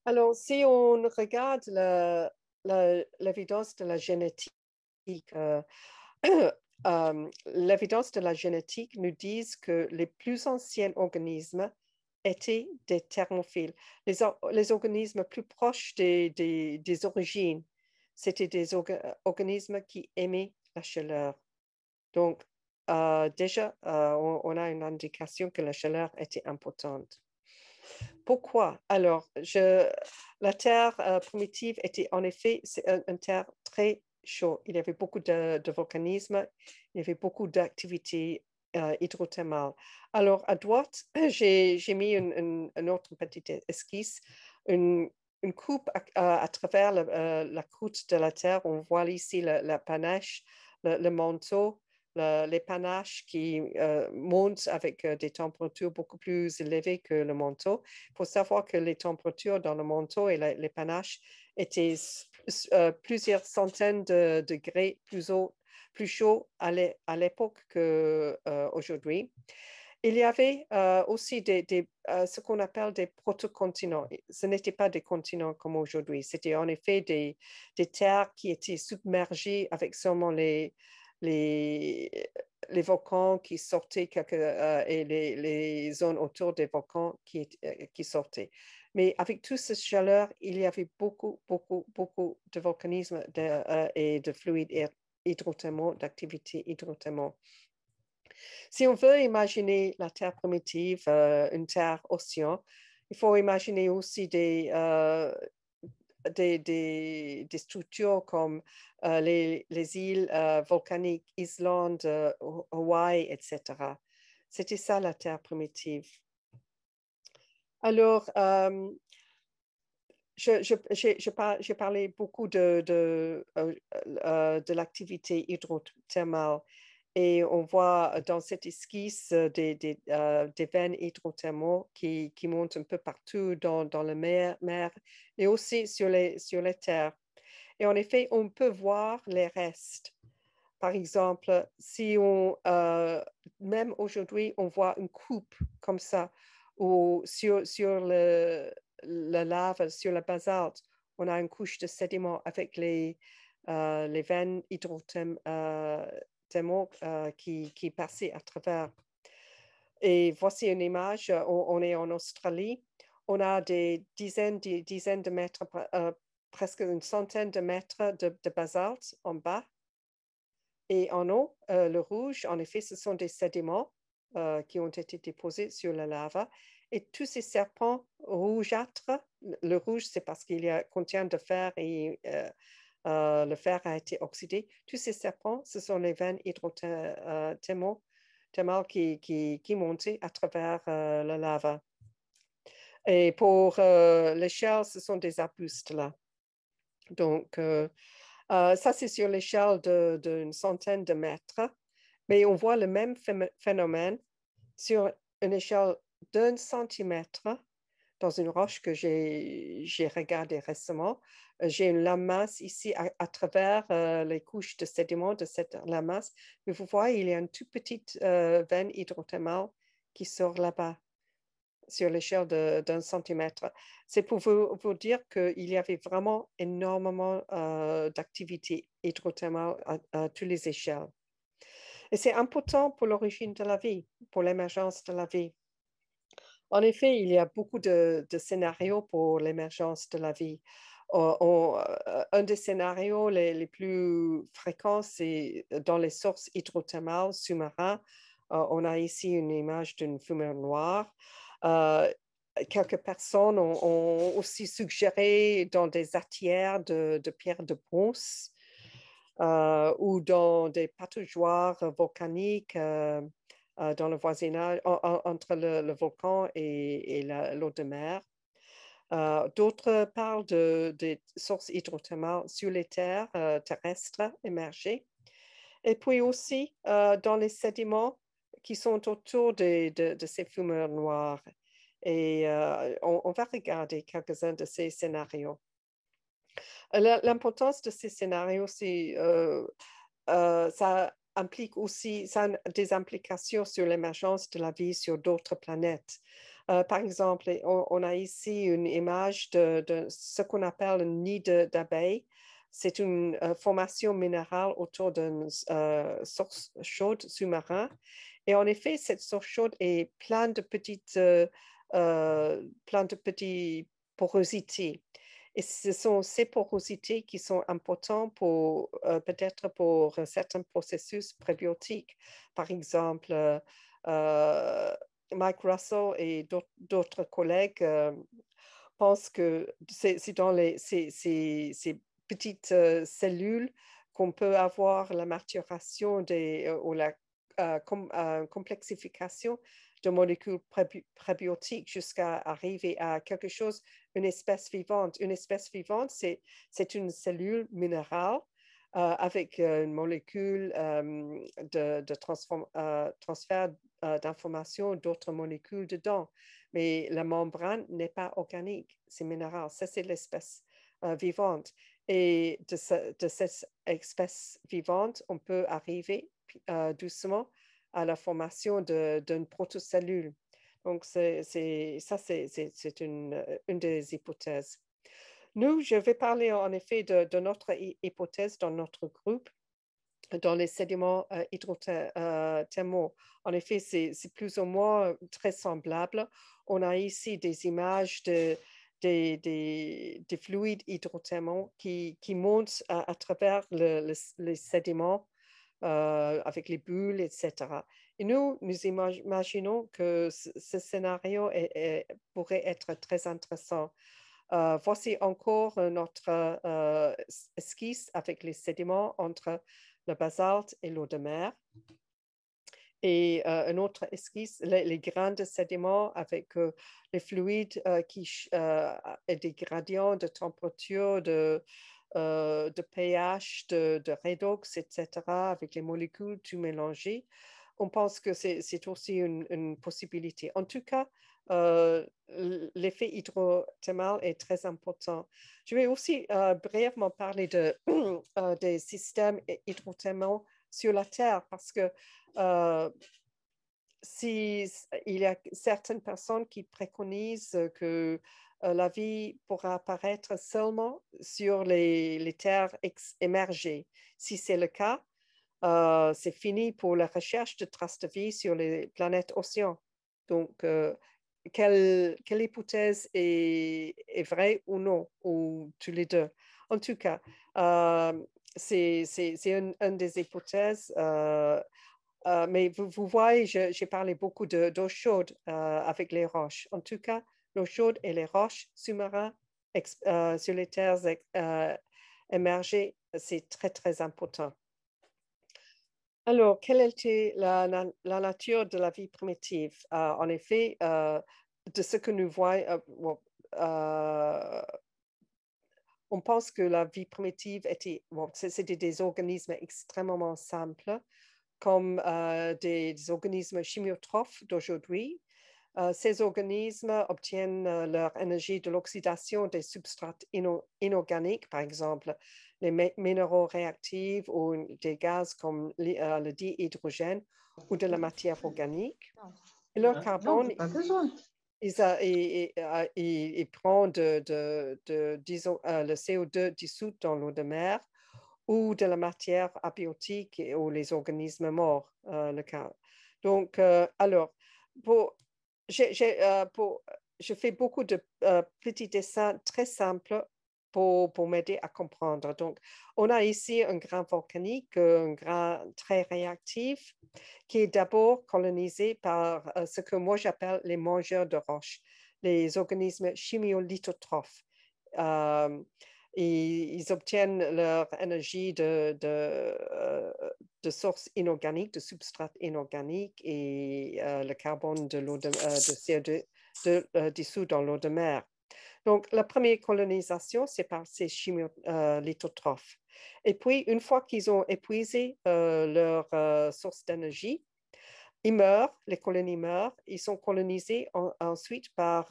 Alors, si on regarde l'évidence de la génétique, l'évidence de la génétique nous dit que les plus anciens organismes étaient des thermophiles. Les organismes plus proches des origines, c'était des organismes qui aimaient la chaleur. Donc, déjà, on a une indication que la chaleur était importante. Pourquoi? Alors, la Terre primitive était en effet une Terre très chaud. Il y avait beaucoup de volcanisme, il y avait beaucoup d'activités hydrothermales. Alors, à droite, j'ai mis une autre petite esquisse, une coupe à travers la croûte de la Terre. On voit ici la panache, le manteau, les panaches qui montent avec des températures beaucoup plus élevées que le manteau. Il faut savoir que les températures dans le manteau et les panaches étaient plusieurs centaines de degrés plus chaud à l'époque qu'aujourd'hui. Il y avait aussi ce qu'on appelle des protocontinents. Ce n'étaient pas des continents comme aujourd'hui. C'était en effet des terres qui étaient submergées avec seulement les volcans qui sortaient et les zones autour des volcans qui sortaient. Mais avec toute cette chaleur, il y avait beaucoup, beaucoup, beaucoup de volcanisme et de fluides hydrothermaux, d'activités hydrothermaux. Si on veut imaginer la Terre primitive, une Terre océan, il faut imaginer aussi des structures comme les îles volcaniques, Islande, Hawaï, etc. C'était ça la Terre primitive. Alors, j'ai parlé beaucoup de l'activité hydrothermale et on voit dans cette esquisse des veines hydrothermaux qui montent un peu partout dans la mer et aussi sur les terres. Et en effet, on peut voir les restes. Par exemple, si même aujourd'hui, on voit une coupe comme ça, ou sur la lave, sur la basalte, on a une couche de sédiments avec les veines hydrothermaux qui passaient à travers. Et voici une image, on est en Australie, on a des dizaines de mètres, presque une centaine de mètres de basalte en bas. Et en haut, le rouge, en effet, ce sont des sédiments qui ont été déposés sur la lava. Et tous ces serpents rougeâtres, le rouge, c'est parce qu'il contient de fer et le fer a été oxydé. Tous ces serpents, ce sont les veines hydrothermales qui montaient à travers la lava. Et pour l'échelle, ce sont des arbustes là. Donc, ça, c'est sur l'échelle d'une centaine de mètres, mais on voit le même phénomène sur une échelle d'1 centimètre dans une roche que j'ai regardée récemment. J'ai une lamasse ici à travers les couches de sédiments de cette lamasse. Mais vous voyez, il y a une toute petite veine hydrothermale qui sort là-bas. sur l'échelle d'un centimètre. C'est pour vous dire qu'il y avait vraiment énormément d'activités hydrothermales à toutes les échelles. Et c'est important pour l'origine de la vie, pour l'émergence de la vie. En effet, il y a beaucoup de scénarios pour l'émergence de la vie. Un des scénarios les plus fréquents, c'est dans les sources hydrothermales sous-marins. On a ici une image d'une fumée noire. Quelques personnes ont aussi suggéré dans des atières de pierre de bronze ou dans des pataugeoires volcaniques dans le voisinage entre le volcan et l'eau de mer. D'autres parlent des sources hydrothermales sur les terres terrestres émergées. Et puis aussi dans les sédiments qui sont autour de ces fumeurs noires. Et on va regarder quelques-uns de ces scénarios. L'importance de ces scénarios, c'est ça implique aussi ça a des implications sur l'émergence de la vie sur d'autres planètes. Par exemple, on a ici une image de ce qu'on appelle un nid d'abeilles. C'est une formation minérale autour d'une source chaude sous-marin. Et en effet, cette source chaude est pleine de petites porosités. Et ce sont ces porosités qui sont importantes pour peut-être pour certains processus prébiotiques. Par exemple, Mike Russell et d'autres collègues pensent que c'est dans ces petites cellules qu'on peut avoir la maturation ou la complexification de molécules prébiotiques jusqu'à arriver à quelque chose, une espèce vivante. Une espèce vivante, c'est une cellule minérale avec une molécule de transfert d'informations d'autres molécules dedans. Mais la membrane n'est pas organique, c'est minéral. Ça, c'est l'espèce vivante. Et de cette espèce vivante, on peut arriver doucement à la formation d'une protocellule. Donc, ça, c'est une des hypothèses. Nous, je vais parler en effet de notre hypothèse dans notre groupe, dans les sédiments hydrothermaux. En effet, c'est plus ou moins très semblable. On a ici des images des fluides hydrothermaux qui montent à travers les sédiments avec les bulles, etc. Et nous imaginons que ce scénario pourrait être très intéressant. Voici encore notre esquisse avec les sédiments entre le basalte et l'eau de mer. Et une autre esquisse, les grains de sédiments avec les fluides et des gradients de température, de pH, de redox, etc., avec les molécules tout mélangées. On pense que c'est aussi une possibilité. En tout cas, l'effet hydrothermal est très important. Je vais aussi brièvement parler des systèmes hydrothermaux sur la Terre parce que il y a certaines personnes qui préconisent que la vie pourra apparaître seulement sur les terres émergées. Si c'est le cas, c'est fini pour la recherche de traces de vie sur les planètes océans. Donc, quelle hypothèse est vraie ou non, ou tous les deux? En tout cas, c'est une des hypothèses. Mais vous voyez, j'ai parlé beaucoup d'eau chaude avec les roches. En tout cas, l'eau chaude et les roches sous-marins sur les terres émergées, c'est très, très important. Alors, quelle était la nature de la vie primitive? En effet, de ce que nous voyons, on pense que la vie primitive c'était des organismes extrêmement simples, comme des organismes chimiotrophes d'aujourd'hui. Ces organismes obtiennent leur énergie de l'oxydation des substrates inorganiques, par exemple les minéraux réactifs ou des gaz comme le dihydrogène ou de la matière organique. Et leur carbone, il prend disons, le CO2 dissout dans l'eau de mer ou de la matière abiotique ou les organismes morts, le cas. Donc, alors, pour, je fais beaucoup de petits dessins très simples pour m'aider à comprendre. Donc, on a ici un grain volcanique, un grain très réactif, qui est d'abord colonisé par ce que moi j'appelle les mangeurs de roches, les organismes chimiolithotrophes. Ils obtiennent leur énergie de sources inorganiques, de substrates inorganiques et le carbone de l'eau de CO2 dissous dans l'eau de mer. Donc, la première colonisation, c'est par ces chimiolithotrophes. Et puis, une fois qu'ils ont épuisé leur source d'énergie, ils meurent, les colonies meurent, ils sont colonisés ensuite par,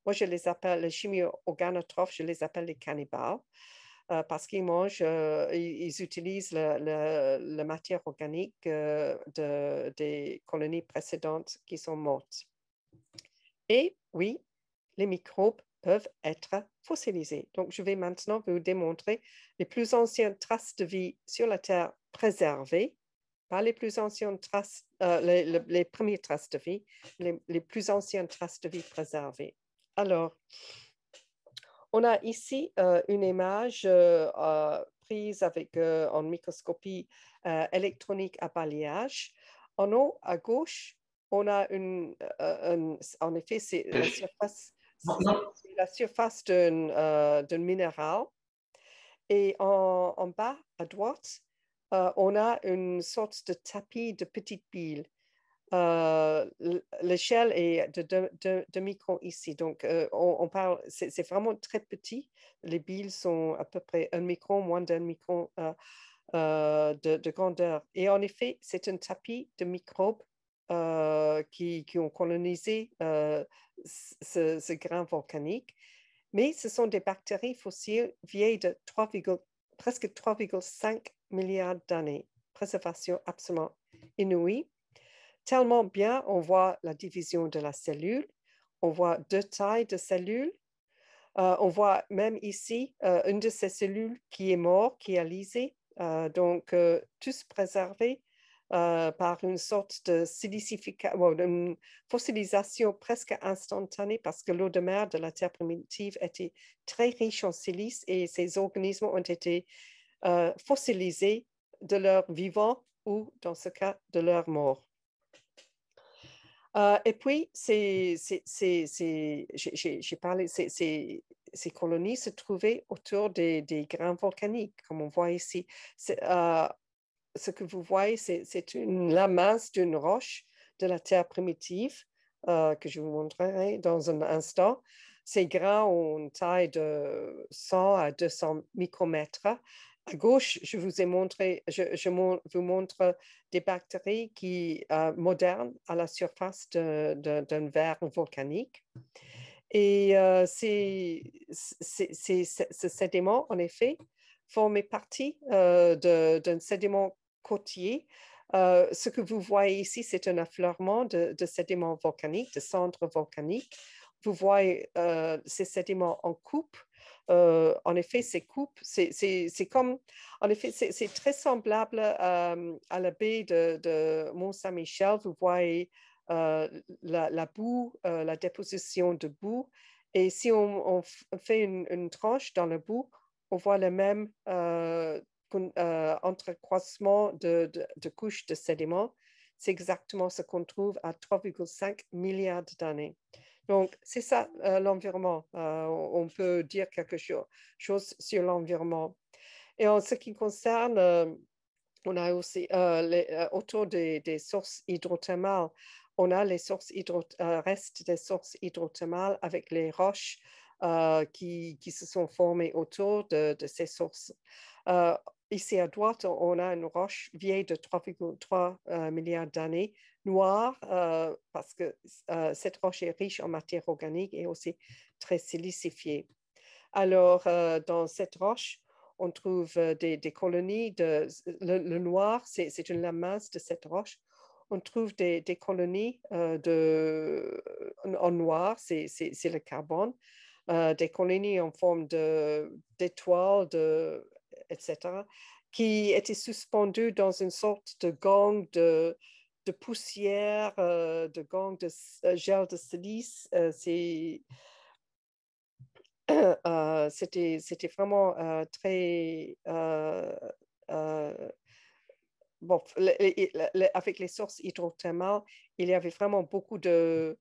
moi je les appelle les chimio-organotrophes, je les appelle les cannibales, parce qu'ils mangent, ils utilisent la matière organique des colonies précédentes qui sont mortes. Et oui, les microbes peuvent être fossilisés. Donc, je vais maintenant vous démontrer les plus anciennes traces de vie sur la Terre préservées, pas les plus anciennes traces, les premières traces de vie, les plus anciennes traces de vie préservées. Alors, on a ici une image prise avec en microscopie électronique à balayage. En haut, à gauche, on a en effet, c'est la surface d'un minéral. Et en bas, à droite, on a une sorte de tapis de petites billes. L'échelle est de micron ici. Donc, on parle, c'est vraiment très petit. Les billes sont à peu près 1 micron, moins d'1 micron de grandeur. Et en effet, c'est un tapis de microbes qui ont colonisé ce grain volcanique. Mais ce sont des bactéries fossiles vieilles de presque 3,5 milliards d'années. Préservation absolument inouïe. Tellement bien, on voit la division de la cellule, on voit 2 tailles de cellules, on voit même ici une de ces cellules qui est morte, qui est lysée, donc tous préservés par une sorte de une fossilisation presque instantanée parce que l'eau de mer de la Terre primitive était très riche en silice et ces organismes ont été fossilisés de leur vivant ou, dans ce cas, de leur mort. Et puis, j'ai parlé, ces colonies se trouvaient autour des grains volcaniques, comme on voit ici. Ce que vous voyez, c'est la masse d'une roche de la Terre primitive que je vous montrerai dans un instant. Ces grains ont une taille de 100 à 200 micromètres. À gauche, je vous vous montre des bactéries modernes à la surface d'un verre volcanique. Et ce sédiment, en effet, formait partie d'un sédiment côtier. Ce que vous voyez ici, c'est un affleurement de sédiments volcaniques, de cendres volcaniques. Vous voyez ces sédiments en coupe. En effet, ces coupes, c'est comme, en effet, c'est très semblable à la baie de Mont-Saint-Michel. Vous voyez la boue, la déposition de boue. Et si on fait une tranche dans la boue, on voit le même entrecroissement de couches de sédiments. C'est exactement ce qu'on trouve à 3,5 milliards d'années. Donc, c'est ça l'environnement. On peut dire quelque chose sur l'environnement. Et en ce qui concerne, on a aussi autour des sources hydrothermales, on a les restes des sources hydrothermales avec les roches qui se sont formées autour de ces sources. Ici à droite, on a une roche vieille de 3,3 milliards d'années, noire, parce que cette roche est riche en matière organique et aussi très silicifiée. Alors, dans cette roche, on trouve des colonies le noir, c'est une lamasse de cette roche. on trouve des colonies en noir, c'est le carbone, des colonies en forme d'étoiles, etc., qui étaient suspendues dans une sorte de gang de poussière, de gang de gel de silice. C'était vraiment très... bon, avec les sources hydrothermales, il y avait vraiment beaucoup de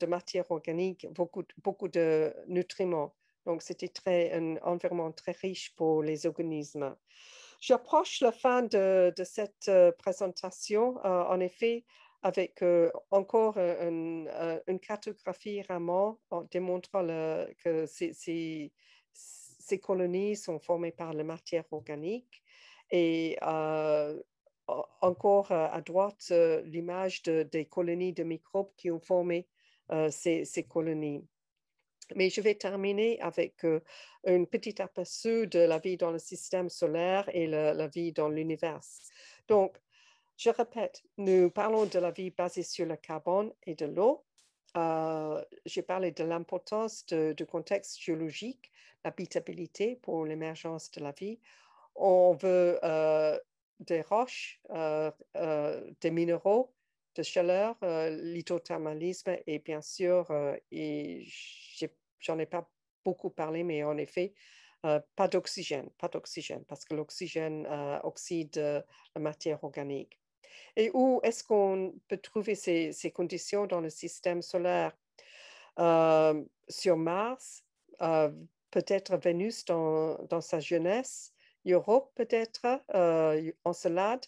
matière organique, beaucoup de nutriments. Donc, c'était un environnement très riche pour les organismes. J'approche la fin de cette présentation, en effet, avec encore une cartographie Raman démontrant que ces colonies sont formées par la matière organique. Et encore à droite, l'image des colonies de microbes qui ont formé ces colonies. Mais je vais terminer avec une petite aperçu de la vie dans le système solaire et la vie dans l'univers. Donc, je répète, nous parlons de la vie basée sur le carbone et de l'eau. J'ai parlé de l'importance du contexte géologique, l'habitabilité pour l'émergence de la vie. On veut des roches, des minéraux, de chaleur, l'hydrothermalisme et bien sûr, j'en ai pas beaucoup parlé, mais en effet, pas d'oxygène, parce que l'oxygène oxyde la matière organique. Et où est-ce qu'on peut trouver ces conditions dans le système solaire? Sur Mars, peut-être Vénus dans sa jeunesse, Europe peut-être, Encelade,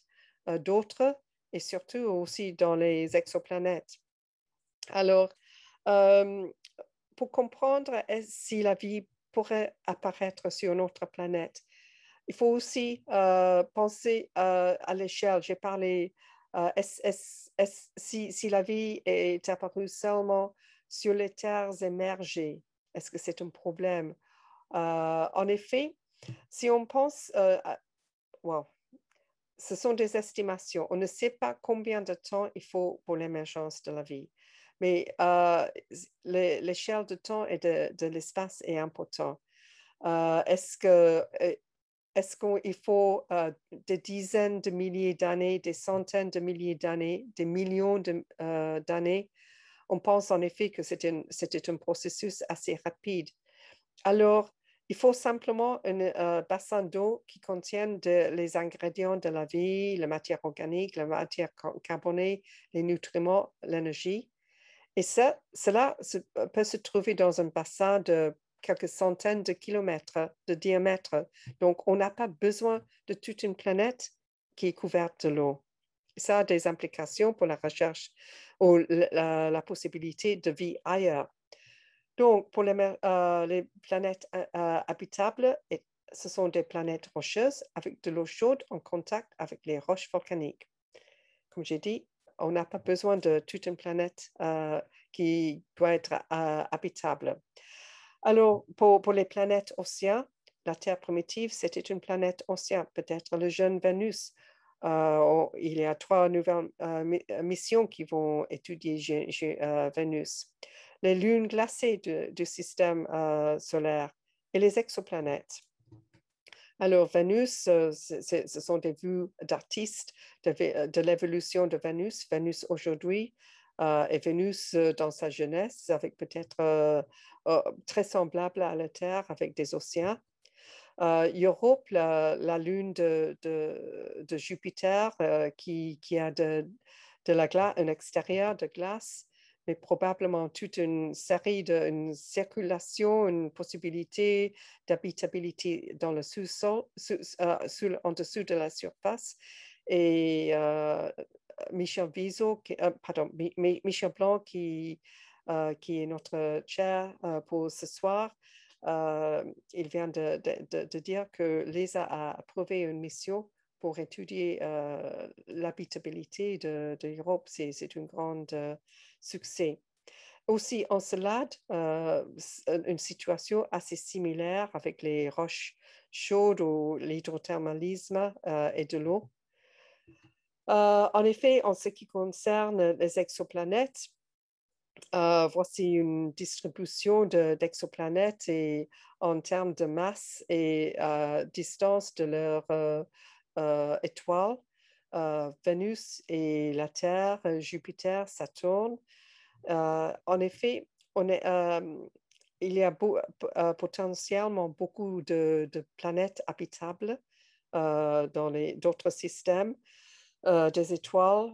d'autres, et surtout aussi dans les exoplanètes. Alors, pour comprendre si la vie pourrait apparaître sur notre planète, il faut aussi penser à l'échelle. J'ai parlé, si la vie est apparue seulement sur les terres émergées, est-ce que c'est un problème? En effet, si on pense, wow, ce sont des estimations. On ne sait pas combien de temps il faut pour l'émergence de la vie. Mais l'échelle de temps et de l'espace est important. Est-ce qu'il faut des dizaines de milliers d'années, des centaines de milliers d'années, des millions d'années? On pense en effet que c'était un processus assez rapide. Alors, il faut simplement un bassin d'eau qui contienne les ingrédients de la vie, la matière organique, la matière carbonée, les nutriments, l'énergie. Et cela peut se trouver dans un bassin de quelques centaines de kilomètres de diamètre. Donc, on n'a pas besoin de toute une planète qui est couverte de l'eau. Ça a des implications pour la recherche ou la possibilité de vie ailleurs. Donc, pour les planètes habitables, ce sont des planètes rocheuses avec de l'eau chaude en contact avec les roches volcaniques. Comme j'ai dit, on n'a pas besoin de toute une planète qui doit être habitable. Alors, pour les planètes océans, la Terre primitive, c'était une planète océan, peut-être le jeune Vénus. Il y a 3 nouvelles missions qui vont étudier Vénus. Les lunes glacées du système solaire et les exoplanètes. Alors, Vénus, ce sont des vues d'artistes de l'évolution de Vénus. Vénus aujourd'hui et Vénus dans sa jeunesse, avec peut-être très semblable à la Terre, avec des océans. Europe, la lune de Jupiter qui a un extérieur de glace, mais probablement toute une série une circulation, une possibilité d'habitabilité dans le sous-sol, en dessous de la surface. Et Michel Blanc, qui est notre chair pour ce soir, il vient de dire que l'ESA a approuvé une mission pour étudier l'habitabilité de l'Europe. C'est un grand succès. Aussi, Encelade, une situation assez similaire avec les roches chaudes ou l'hydrothermalisme et de l'eau. En effet, en ce qui concerne les exoplanètes, voici une distribution d'exoplanètes et en termes de masse et distance de leur étoile. Vénus et la Terre, Jupiter, Saturne. En effet, il y a potentiellement beaucoup de planètes habitables dans d'autres systèmes des étoiles.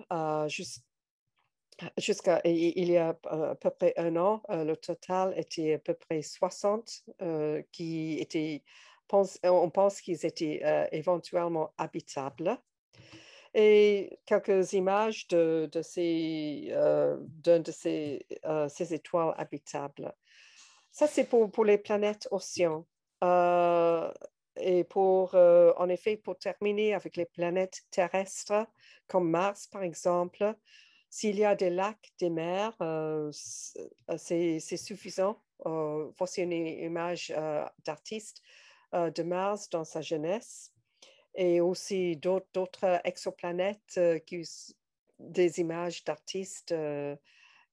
Jusqu'à il y a à peu près un an, le total était à peu près 60 qui étaient, on pense qu'ils étaient éventuellement habitables. Et quelques images de ces étoiles habitables. Ça, c'est pour les planètes océans. Et en effet, pour terminer avec les planètes terrestres, comme Mars, par exemple, s'il y a des lacs, des mers, c'est suffisant. Voici une image d'artiste de Mars dans sa jeunesse et aussi d'autres exoplanètes, des images d'artistes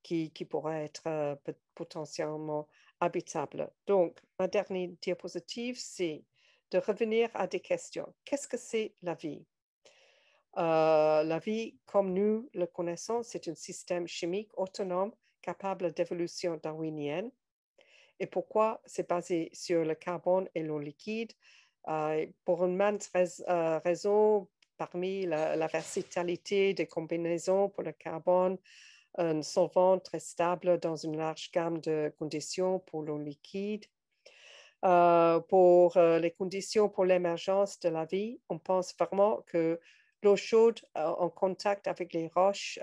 qui pourraient être potentiellement habitables. Donc, ma dernière diapositive, c'est de revenir à des questions. Qu'est-ce que c'est la vie? La vie, comme nous le connaissons, c'est un système chimique autonome capable d'évolution darwinienne. Et pourquoi c'est basé sur le carbone et l'eau liquide? Pour une maintes raisons, parmi la versatilité des combinaisons pour le carbone, un solvant très stable dans une large gamme de conditions pour l'eau liquide. Pour les conditions pour l'émergence de la vie, on pense vraiment que l'eau chaude en contact avec les roches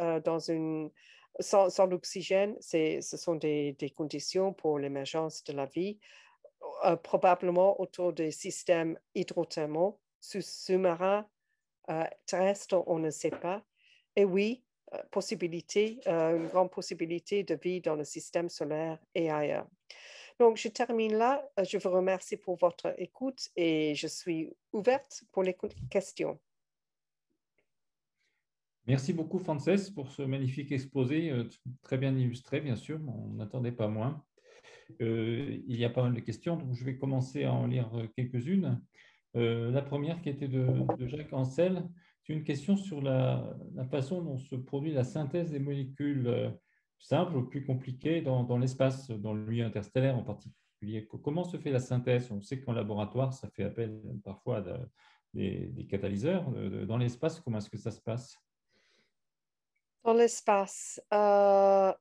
sans l'oxygène, ce sont des conditions pour l'émergence de la vie, probablement autour des systèmes hydrothermaux, sous-marins, terrestres, on ne sait pas. Et oui, une grande possibilité de vie dans le système solaire et ailleurs. Donc, je termine là. Je vous remercie pour votre écoute et je suis ouverte pour les questions. Merci beaucoup, Frances, pour ce magnifique exposé, très bien illustré, bien sûr, on n'attendait pas moins. Il y a pas mal de questions, donc je vais commencer à en lire quelques-unes. La première qui était de Jacques Ancel, c'est une question sur la façon dont se produit la synthèse des molécules simples ou plus compliquées dans l'espace, dans le milieu interstellaire en particulier. Comment se fait la synthèse? On sait qu'en laboratoire, ça fait appel parfois à des catalyseurs. Dans l'espace, comment est-ce que ça se passe? Dans l'espace, dans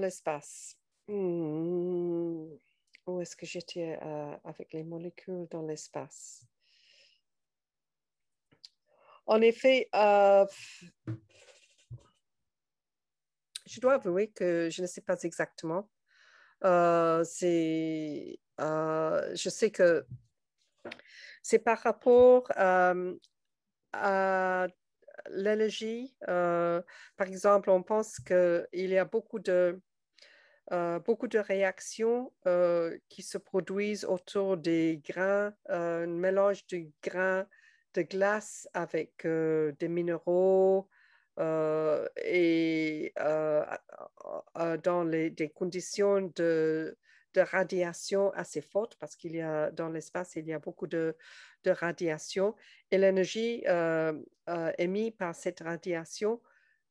l'espace, où est-ce que j'étais avec les molécules dans l'espace? En effet, je dois avouer que je ne sais pas exactement. Je sais que c'est par rapport à l'énergie. Par exemple, on pense qu'il y a beaucoup de réactions qui se produisent autour des grains, un mélange de grains de glace avec des minéraux et dans des conditions de radiation assez fortes, parce qu'il y a dans l'espace, il y a beaucoup de radiation, et l'énergie émise par cette radiation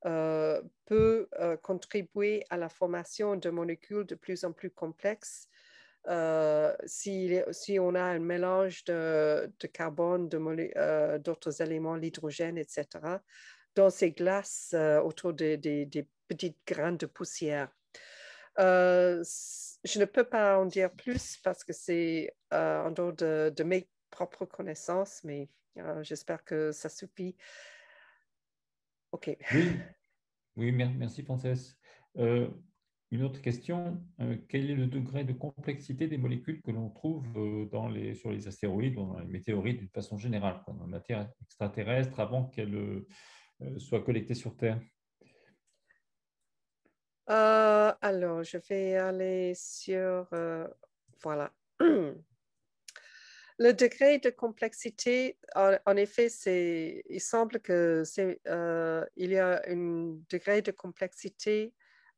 peut contribuer à la formation de molécules de plus en plus complexes si on a un mélange de carbone, d'autres éléments, l'hydrogène, etc., dans ces glaces autour des petites graines de poussière. Je ne peux pas en dire plus parce que c'est en dehors de mes propres connaissances, mais j'espère que ça suffit. OK. Oui, merci Frances. Une autre question, quel est le degré de complexité des molécules que l'on trouve sur les astéroïdes ou dans les météorites d'une façon générale, dans la matière extraterrestre, avant qu'elle soit collectée sur Terre? Alors, je vais aller sur... voilà. Le degré de complexité, en effet, il semble qu'il y a un degré de complexité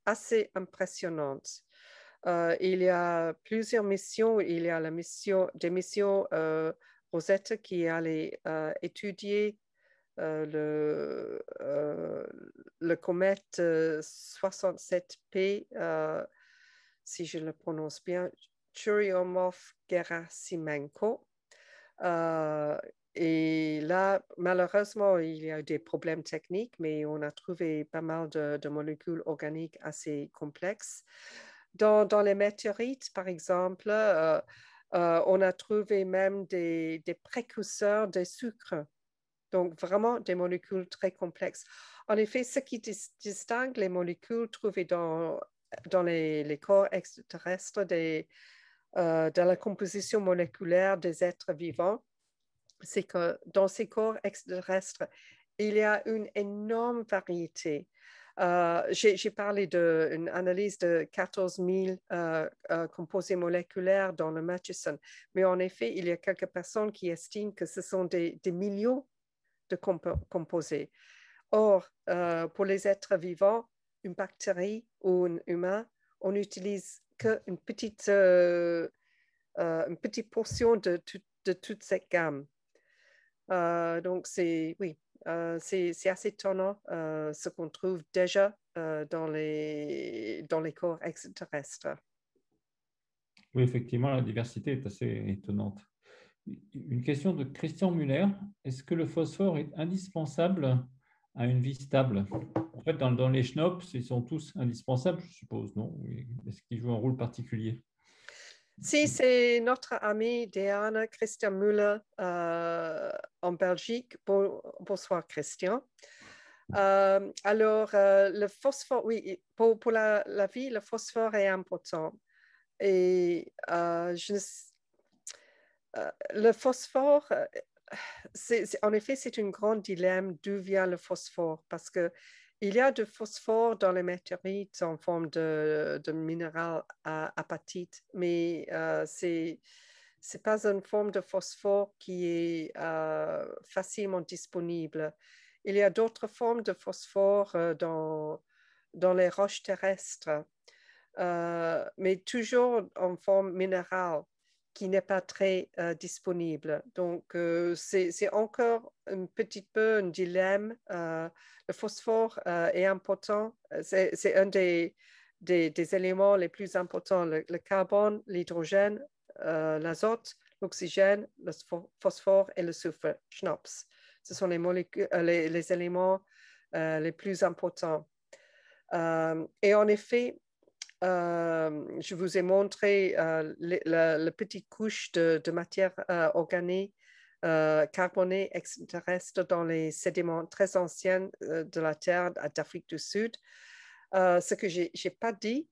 assez impressionnante. Il y a plusieurs missions. Il y a des missions Rosetta qui allaient étudier le comète 67P, si je le prononce bien, Churyumov-Gerasimenko. Et là, malheureusement, il y a eu des problèmes techniques, mais on a trouvé pas mal de molécules organiques assez complexes. Dans les météorites, par exemple, on a trouvé même des précurseurs de sucre. Donc, vraiment des molécules très complexes. En effet, ce qui distingue les molécules trouvées dans les corps extraterrestres dans la composition moléculaire des êtres vivants, c'est que dans ces corps extraterrestres, il y a une énorme variété. J'ai parlé d'une analyse de 14 000 composés moléculaires dans le Murchison, mais en effet, il y a quelques personnes qui estiment que ce sont des millions de composés. Or, pour les êtres vivants, une bactérie ou un humain, on n'utilise qu'une petite portion de toute cette gamme. Donc, oui, c'est assez étonnant ce qu'on trouve déjà dans les corps extraterrestres. Oui, effectivement, la diversité est assez étonnante. Une question de Christian Muller. Est-ce que le phosphore est indispensable à une vie stable? En fait, dans les schnops, ils sont tous indispensables, je suppose, non? Est-ce qu'ils jouent un rôle particulier? Si, c'est notre ami Diana Christian Müller en Belgique. Bonsoir, Christian. Alors, le phosphore, oui, pour la vie, le phosphore est important. Et le phosphore, en effet, c'est un grand dilemme d'où vient le phosphore, parce que il y a du phosphore dans les météorites en forme de minéral apatite, mais c'est pas une forme de phosphore qui est facilement disponible. Il y a d'autres formes de phosphore dans les roches terrestres, mais toujours en forme minérale qui n'est pas très disponible. Donc, c'est encore un petit peu un dilemme. Le phosphore est important. C'est un des éléments les plus importants. Le carbone, l'hydrogène, l'azote, l'oxygène, le phosphore et le soufre, schnaps. Ce sont les molécules, les éléments les plus importants. Et en effet, je vous ai montré la petite couche de matière organique carbonée extraterrestre dans les sédiments très anciens de la Terre d'Afrique du Sud. Ce que je n'ai pas dit,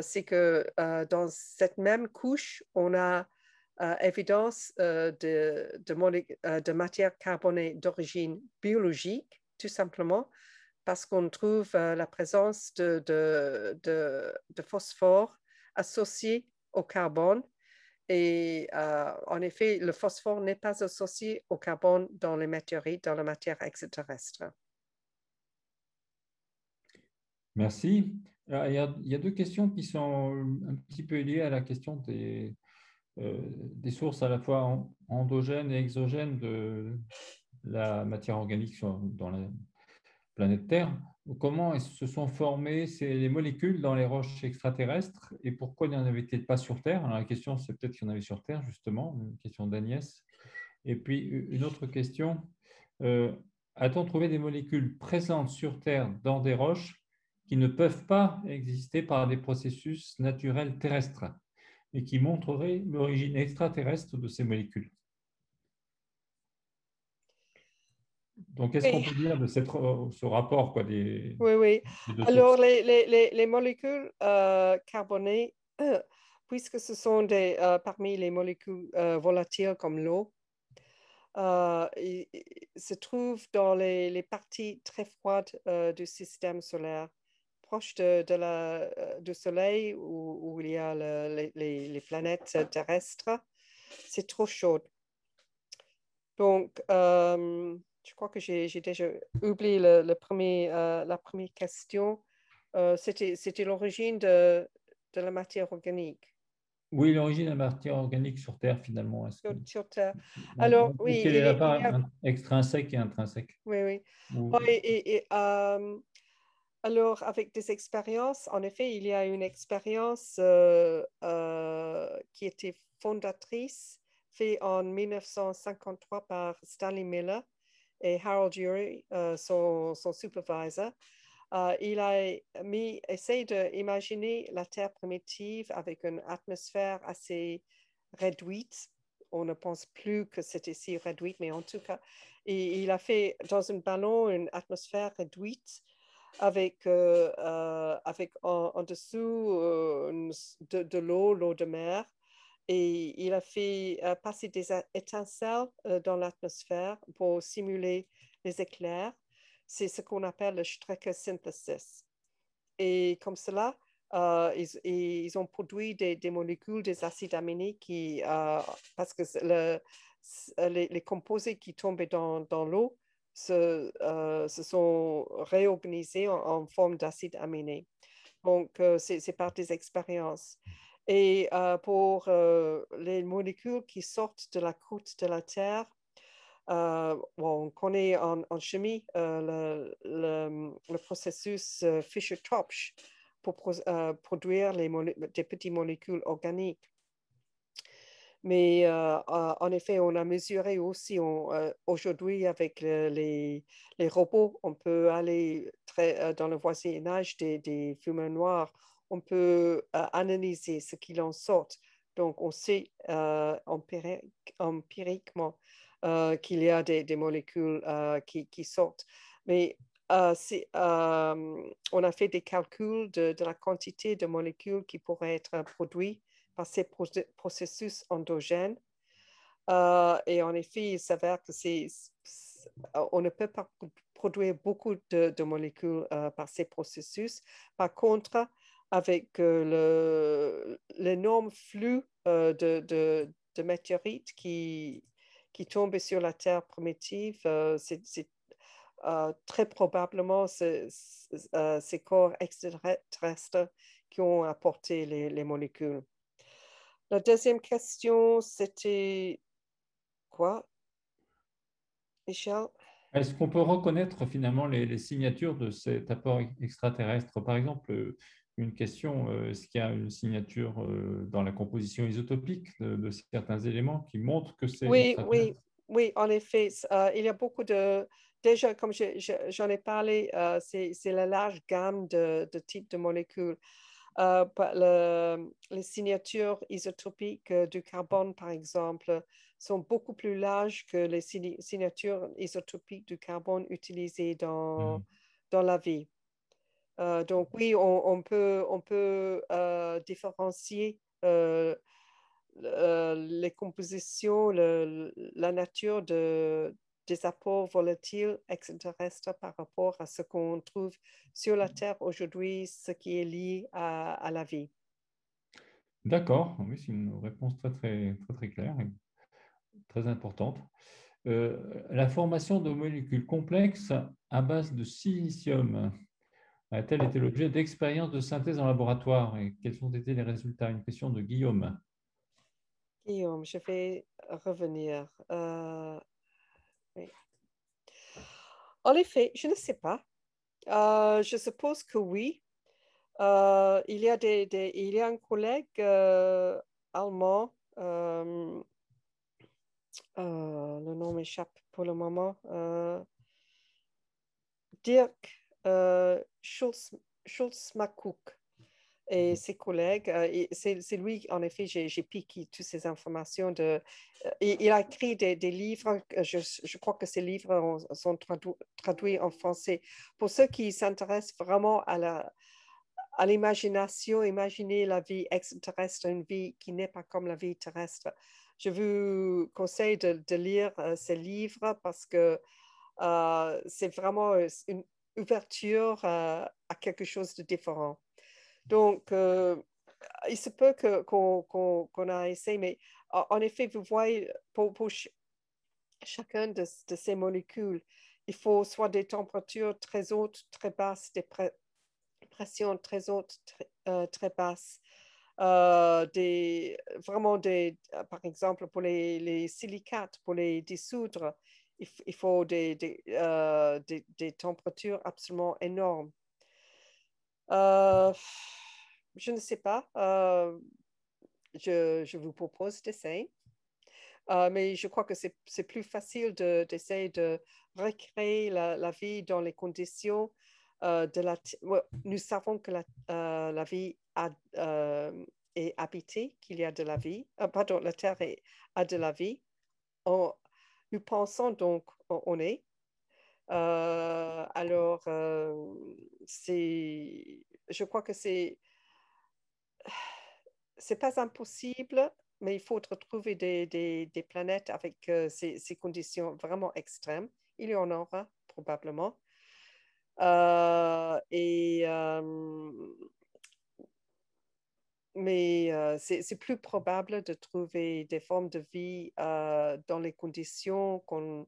c'est que dans cette même couche, on a évidence de matière carbonée d'origine biologique, tout simplement, parce qu'on trouve la présence de phosphore associé au carbone. Et en effet, le phosphore n'est pas associé au carbone dans les météorites, dans la matière extraterrestre. Merci. Alors, il y a deux questions qui sont un petit peu liées à la question des sources à la fois endogènes et exogènes de la matière organique dans la planète Terre. Comment se sont formées les molécules dans les roches extraterrestres et pourquoi il n'y en avait-il pas sur Terre? Alors, la question, c'est peut-être qu'il y en avait sur Terre, justement, une question d'Agnès. Et puis, une autre question, a-t-on trouvé des molécules présentes sur Terre dans des roches qui ne peuvent pas exister par des processus naturels terrestres et qui montreraient l'origine extraterrestre de ces molécules? Donc, qu'est-ce qu'on peut dire de ce rapport Oui, oui. des deux Alors, sources? les molécules carbonées, puisque ce sont parmi les molécules volatiles comme l'eau, se trouvent dans les parties très froides du système solaire, proche du Soleil où il y a les planètes terrestres. C'est trop chaud. Donc, je crois que j'ai déjà oublié la première question. C'était l'origine de la matière organique Oui, l'origine de la matière organique sur Terre, finalement. sur Terre. Alors, oui, Quelle est la il part y a... extrinsèque et intrinsèque? Oui, oui. Ou- Oh, alors, avec des expériences, en effet, il y a une expérience qui était fondatrice, faite en 1953 par Stanley Miller et Harold Urey, son supervisor. Il a essayé d'imaginer la Terre primitive avec une atmosphère assez réduite. On ne pense plus que c'était si réduite, mais en tout cas, il a fait dans un ballon une atmosphère réduite avec en dessous de l'eau de mer. Et il a fait passer des étincelles dans l'atmosphère pour simuler les éclairs. C'est ce qu'on appelle le Strecker synthesis. Et comme cela, ils ont produit des molécules, des acides aminés parce que les composés qui tombaient dans l'eau se sont réorganisés en forme d'acides aminés. Donc, c'est par des expériences. Et pour les molécules qui sortent de la croûte de la Terre, bon, on connaît en chimie le processus Fischer-Tropsch pour produire des petites molécules organiques. Mais en effet, on a mesuré aussi aujourd'hui avec les robots, on peut aller dans le voisinage des fumeurs noirs, on peut analyser ce qu'il en sort. Donc, on sait empiriquement qu'il y a des molécules qui sortent. Mais on a fait des calculs de la quantité de molécules qui pourraient être produites par ces processus endogènes. Et en effet, il s'avère que on ne peut pas produire beaucoup de molécules par ces processus. Par contre, avec l'énorme flux de météorites qui tombent sur la Terre primitive, c'est très probablement ces corps extraterrestres qui ont apporté les molécules. La deuxième question, c'était quoi, Michel? Est-ce qu'on peut reconnaître finalement les signatures de cet apport extraterrestre? Par exemple, une question, est-ce qu'il y a une signature dans la composition isotopique de certains éléments qui montrent que c'est Oui, extraterrestre? oui, oui, en effet. Il y a beaucoup de... Déjà, comme j'en ai parlé, c'est la large gamme de types de molécules. Les signatures isotopiques du carbone, par exemple, sont beaucoup plus larges que les signatures isotopiques du carbone utilisées Hmm. dans la vie. Donc oui, on peut différencier les compositions, la nature des apports volatiles extraterrestres par rapport à ce qu'on trouve sur la Terre aujourd'hui, ce qui est lié à la vie. D'accord, oui, c'est une réponse très claire et très importante. La formation de molécules complexes à base de silicium a-t-elle été l'objet d'expériences de synthèse en laboratoire et quels ont été les résultats? Une question de Guillaume. Guillaume, je vais revenir. Oui. En effet, je ne sais pas. Je suppose que oui. Il y a un collègue allemand, le nom m'échappe pour le moment, Dirk Schulz-Mackuk et ses collègues. C'est lui, en effet, j'ai piqué toutes ces informations. Il a écrit des livres, je crois que ces livres sont traduits en français. Pour ceux qui s'intéressent vraiment à l'imagination, imaginer la vie extraterrestre, une vie qui n'est pas comme la vie terrestre. Je vous conseille de lire ces livres parce que c'est vraiment une ouverture à quelque chose de différent. Donc, il se peut qu'on a essayé, mais en effet, vous voyez, pour chacun de ces molécules. Il faut soit des températures très hautes, très basses, des pressions très hautes, très basses. Vraiment par exemple, pour les silicates, pour les dissoudre, il faut des températures absolument énormes. Je ne sais pas. Je vous propose d'essayer. Mais je crois que c'est plus facile d'essayer de recréer la vie dans les conditions de la... Nous savons que la vie est habitée, qu'il y a de la vie. Pardon, la Terre a de la vie. Nous pensons donc on est. Alors, je crois que c'est pas impossible, mais il faut trouver des planètes avec ces conditions vraiment extrêmes. Il y en aura probablement. Euh, et, euh, mais c'est plus probable de trouver des formes de vie dans les conditions qu'on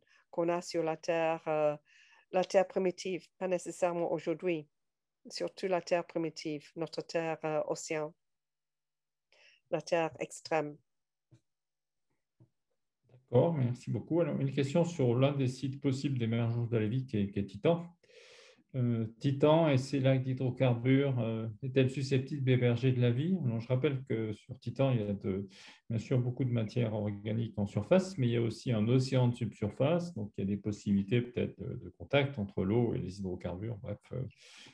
a sur la Terre primitive, pas nécessairement aujourd'hui, surtout la Terre primitive, notre Terre océan, la Terre extrême. D'accord, merci beaucoup. Alors, une question sur l'un des sites possibles d'émergence de la vie qui est Titan. Titan et ses lacs d'hydrocarbures est-elle susceptible d'héberger de la vie? Alors, je rappelle que sur Titan, il y a bien sûr beaucoup de matière organique en surface, mais il y a aussi un océan de subsurface, donc il y a des possibilités peut-être de contact entre l'eau et les hydrocarbures. Bref,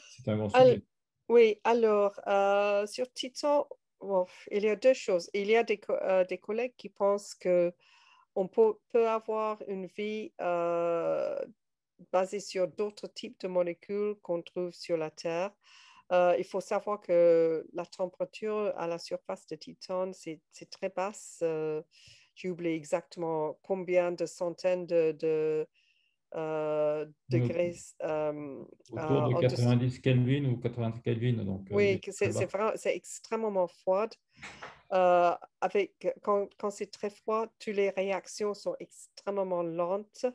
c'est un grand sujet. Oui, alors, sur Titan, bon, il y a deux choses. Il y a des collègues qui pensent que on peut avoir une vie basée sur d'autres types de molécules qu'on trouve sur la Terre. Il faut savoir que la température à la surface de Titan, c'est très basse. J'ai oublié exactement combien de centaines de degrés Autour de en dessous. 90 Kelvin ou 80 Kelvin, donc Oui, déjà très bas. c'est extrêmement froid. Quand c'est très froid, toutes les réactions sont extrêmement lentes.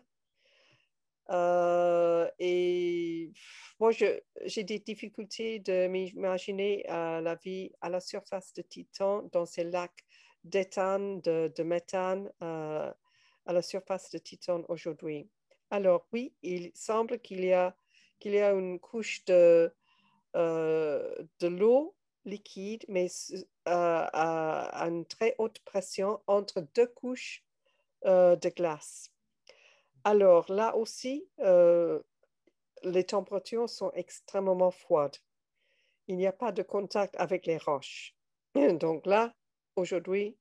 Et moi, j'ai des difficultés de m'imaginer la vie à la surface de Titan, dans ces lacs d'éthane, de méthane à la surface de Titan aujourd'hui. Alors oui, il semble qu'il y a une couche de l'eau liquide, mais à une très haute pression entre deux couches de glace. Alors là aussi, les températures sont extrêmement froides. Il n'y a pas de contact avec les roches. Donc là, aujourd'hui,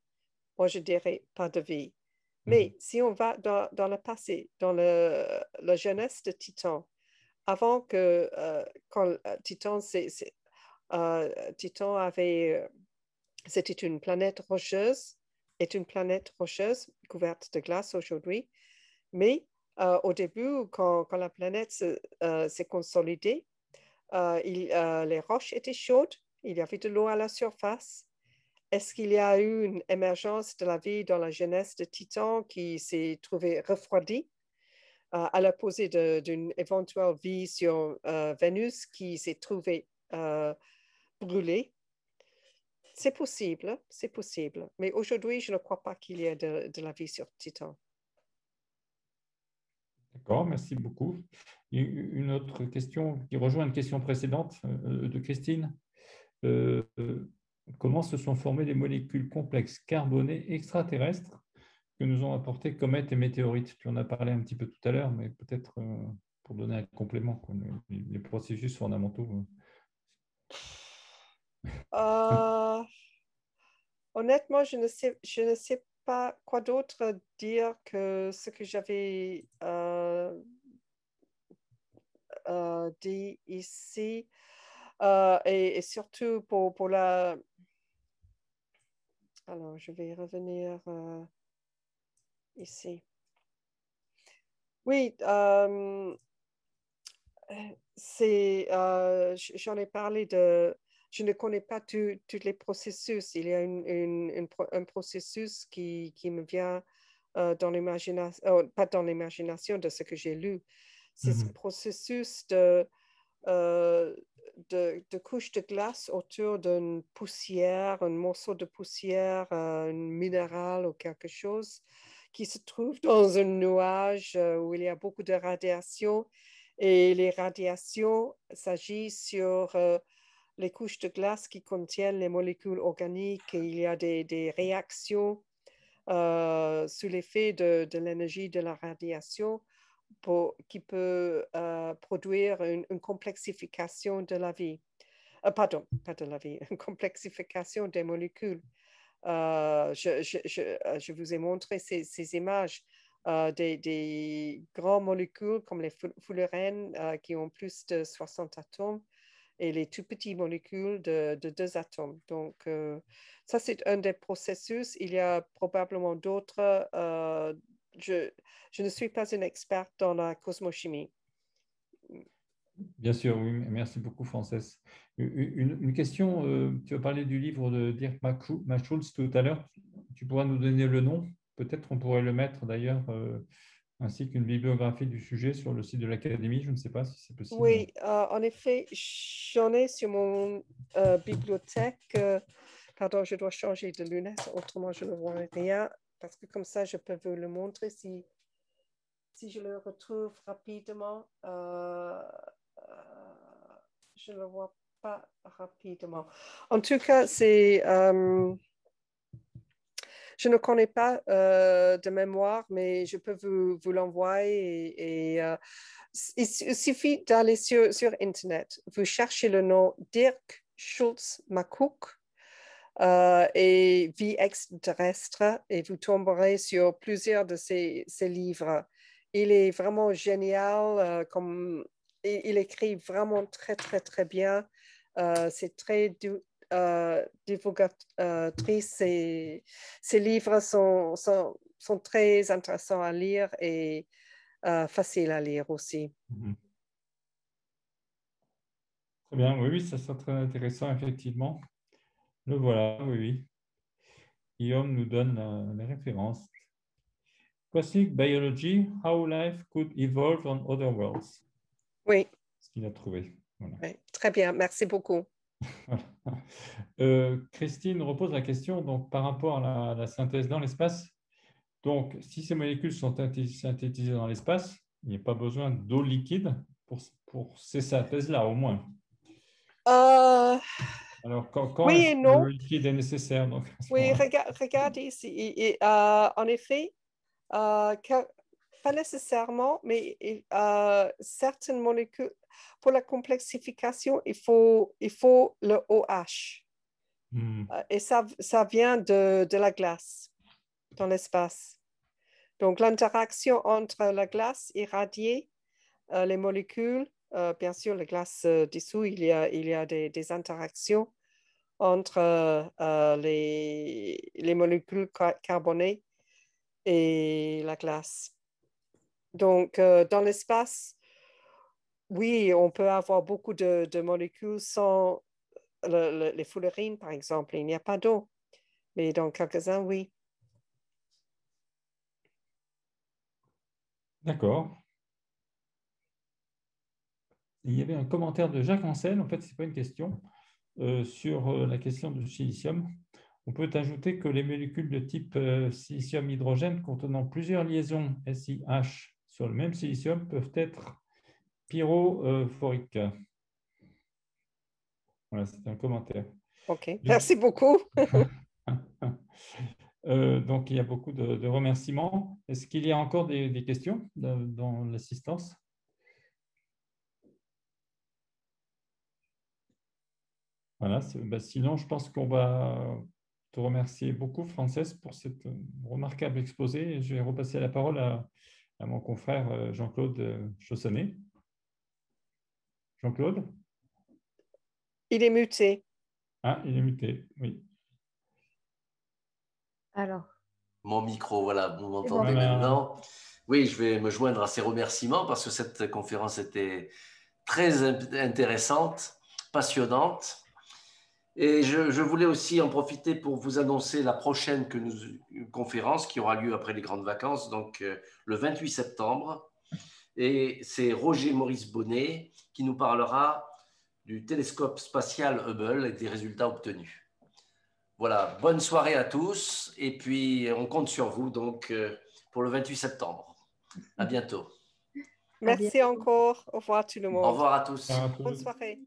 moi, je dirais pas de vie. Mais si on va dans le passé, dans la jeunesse de Titan, avant que, quand Titan c'était une planète rocheuse, est une planète rocheuse couverte de glace aujourd'hui. Mais au début, quand la planète s'est consolidée, les roches étaient chaudes, il y avait de l'eau à la surface. Est-ce qu'il y a eu une émergence de la vie dans la jeunesse de Titan qui s'est trouvée refroidie à l'opposé d'une éventuelle vie sur Vénus qui s'est trouvée brûlée? C'est possible, c'est possible. Mais aujourd'hui, je ne crois pas qu'il y ait de la vie sur Titan. D'accord, merci beaucoup. Une autre question qui rejoint une question précédente de Christine. Comment se sont formées les molécules complexes carbonées extraterrestres que nous ont apportées comètes et météorites? Tu en as parlé un petit peu tout à l'heure, mais peut-être pour donner un complément, quoi, les processus fondamentaux. Euh, Honnêtement, je ne sais pas quoi d'autre dire que ce que j'avais dit ici. Et surtout pour la... Alors, je vais revenir ici. Oui, j'en ai parlé je ne connais pas tous les processus. Il y a un processus qui me vient dans l'imagination, pas dans l'imagination de ce que j'ai lu. C'est ce processus de couche de glace autour d'une poussière, un morceau de poussière, un minéral ou quelque chose qui se trouve dans un nuage où il y a beaucoup de radiation. Et les radiations s'agissent sur les couches de glace qui contiennent les molécules organiques et il y a des réactions sous l'effet de l'énergie de la radiation qui peut produire une complexification de la vie. Pardon, pas de la vie, une complexification des molécules. Je vous ai montré ces images des grandes molécules comme les fullerènes qui ont plus de 60 atomes et les tout petites molécules de 2 atomes. Donc, ça, c'est un des processus. Il y a probablement d'autres. Je ne suis pas une experte dans la cosmochimie. Bien sûr, oui. Merci beaucoup, Frances. Une question, tu as parlé du livre de Dirk Maschulz tout à l'heure. Tu pourras nous donner le nom? Peut-être on pourrait le mettre d'ailleurs, ainsi qu'une bibliographie du sujet sur le site de l'Académie. Je ne sais pas si c'est possible. Oui, en effet, j'en ai sur mon bibliothèque. Pardon, je dois changer de lunettes, autrement je ne vois rien. Parce que comme ça, je peux vous le montrer si je le retrouve rapidement. Je ne le vois pas rapidement. En tout cas, je ne connais pas de mémoire, mais je peux vous l'envoyer. Il suffit d'aller sur Internet. Vous cherchez le nom Dirk Schulze-Macouk et Vie extraterrestre et vous tomberez sur plusieurs de ses livres. Il est vraiment génial. Il écrit vraiment très, très, très bien. C'est très divulgatrice. Ses livres sont très intéressants à lire et faciles à lire aussi. Très bien, oui, ça sera très intéressant, effectivement. Le voilà, oui. Guillaume nous donne les références. Cosmic Biology, How Life Could Evolve on Other Worlds. Oui. Ce qu'il a trouvé. Voilà. Oui, très bien, merci beaucoup. Christine repose la question donc, par rapport à la synthèse dans l'espace. Donc, si ces molécules sont synthétisées dans l'espace, il n'y a pas besoin d'eau liquide pour ces synthèses-là, au moins. Alors, quand oui est-ce et que non. le liquide est nécessaire donc, oui, regardez ici. En effet, pas nécessairement, mais certaines molécules, pour la complexification, il faut le OH. Et ça vient de la glace dans l'espace. Donc, l'interaction entre la glace irradiée, les molécules, bien sûr, la glace dessous, il y a des interactions entre les molécules carbonées et la glace. Donc, dans l'espace, oui, on peut avoir beaucoup de molécules sans les fullerènes, par exemple. Il n'y a pas d'eau, mais dans quelques-uns, oui. D'accord. Il y avait un commentaire de Jacques Ancel, en fait, ce n'est pas une question, sur la question du silicium. On peut ajouter que les molécules de type silicium-hydrogène contenant plusieurs liaisons SiH sur le même silicium peuvent être pyrophoriques. Voilà, c'est un commentaire. OK, merci beaucoup. Donc, il y a beaucoup de remerciements. Est-ce qu'il y a encore des questions dans l'assistance? Voilà, sinon, je pense qu'on va te remercier beaucoup, Frances, pour cette remarquable exposé. Je vais repasser la parole à mon confrère Jean-Claude Chaussonnet. Jean-Claude? Il est muté. Ah, il est muté, oui. Alors. Mon micro, voilà, vous m'entendez Voilà. maintenant. Oui, je vais me joindre à ces remerciements parce que cette conférence était très intéressante, passionnante. Et je voulais aussi en profiter pour vous annoncer la prochaine conférence qui aura lieu après les grandes vacances, donc le 28 septembre. Et c'est Roger Maurice Bonnet qui nous parlera du télescope spatial Hubble et des résultats obtenus. Voilà, bonne soirée à tous et puis on compte sur vous donc pour le 28 septembre. À bientôt. Merci encore. Au revoir tout le monde. Au revoir à tous. Bonne soirée.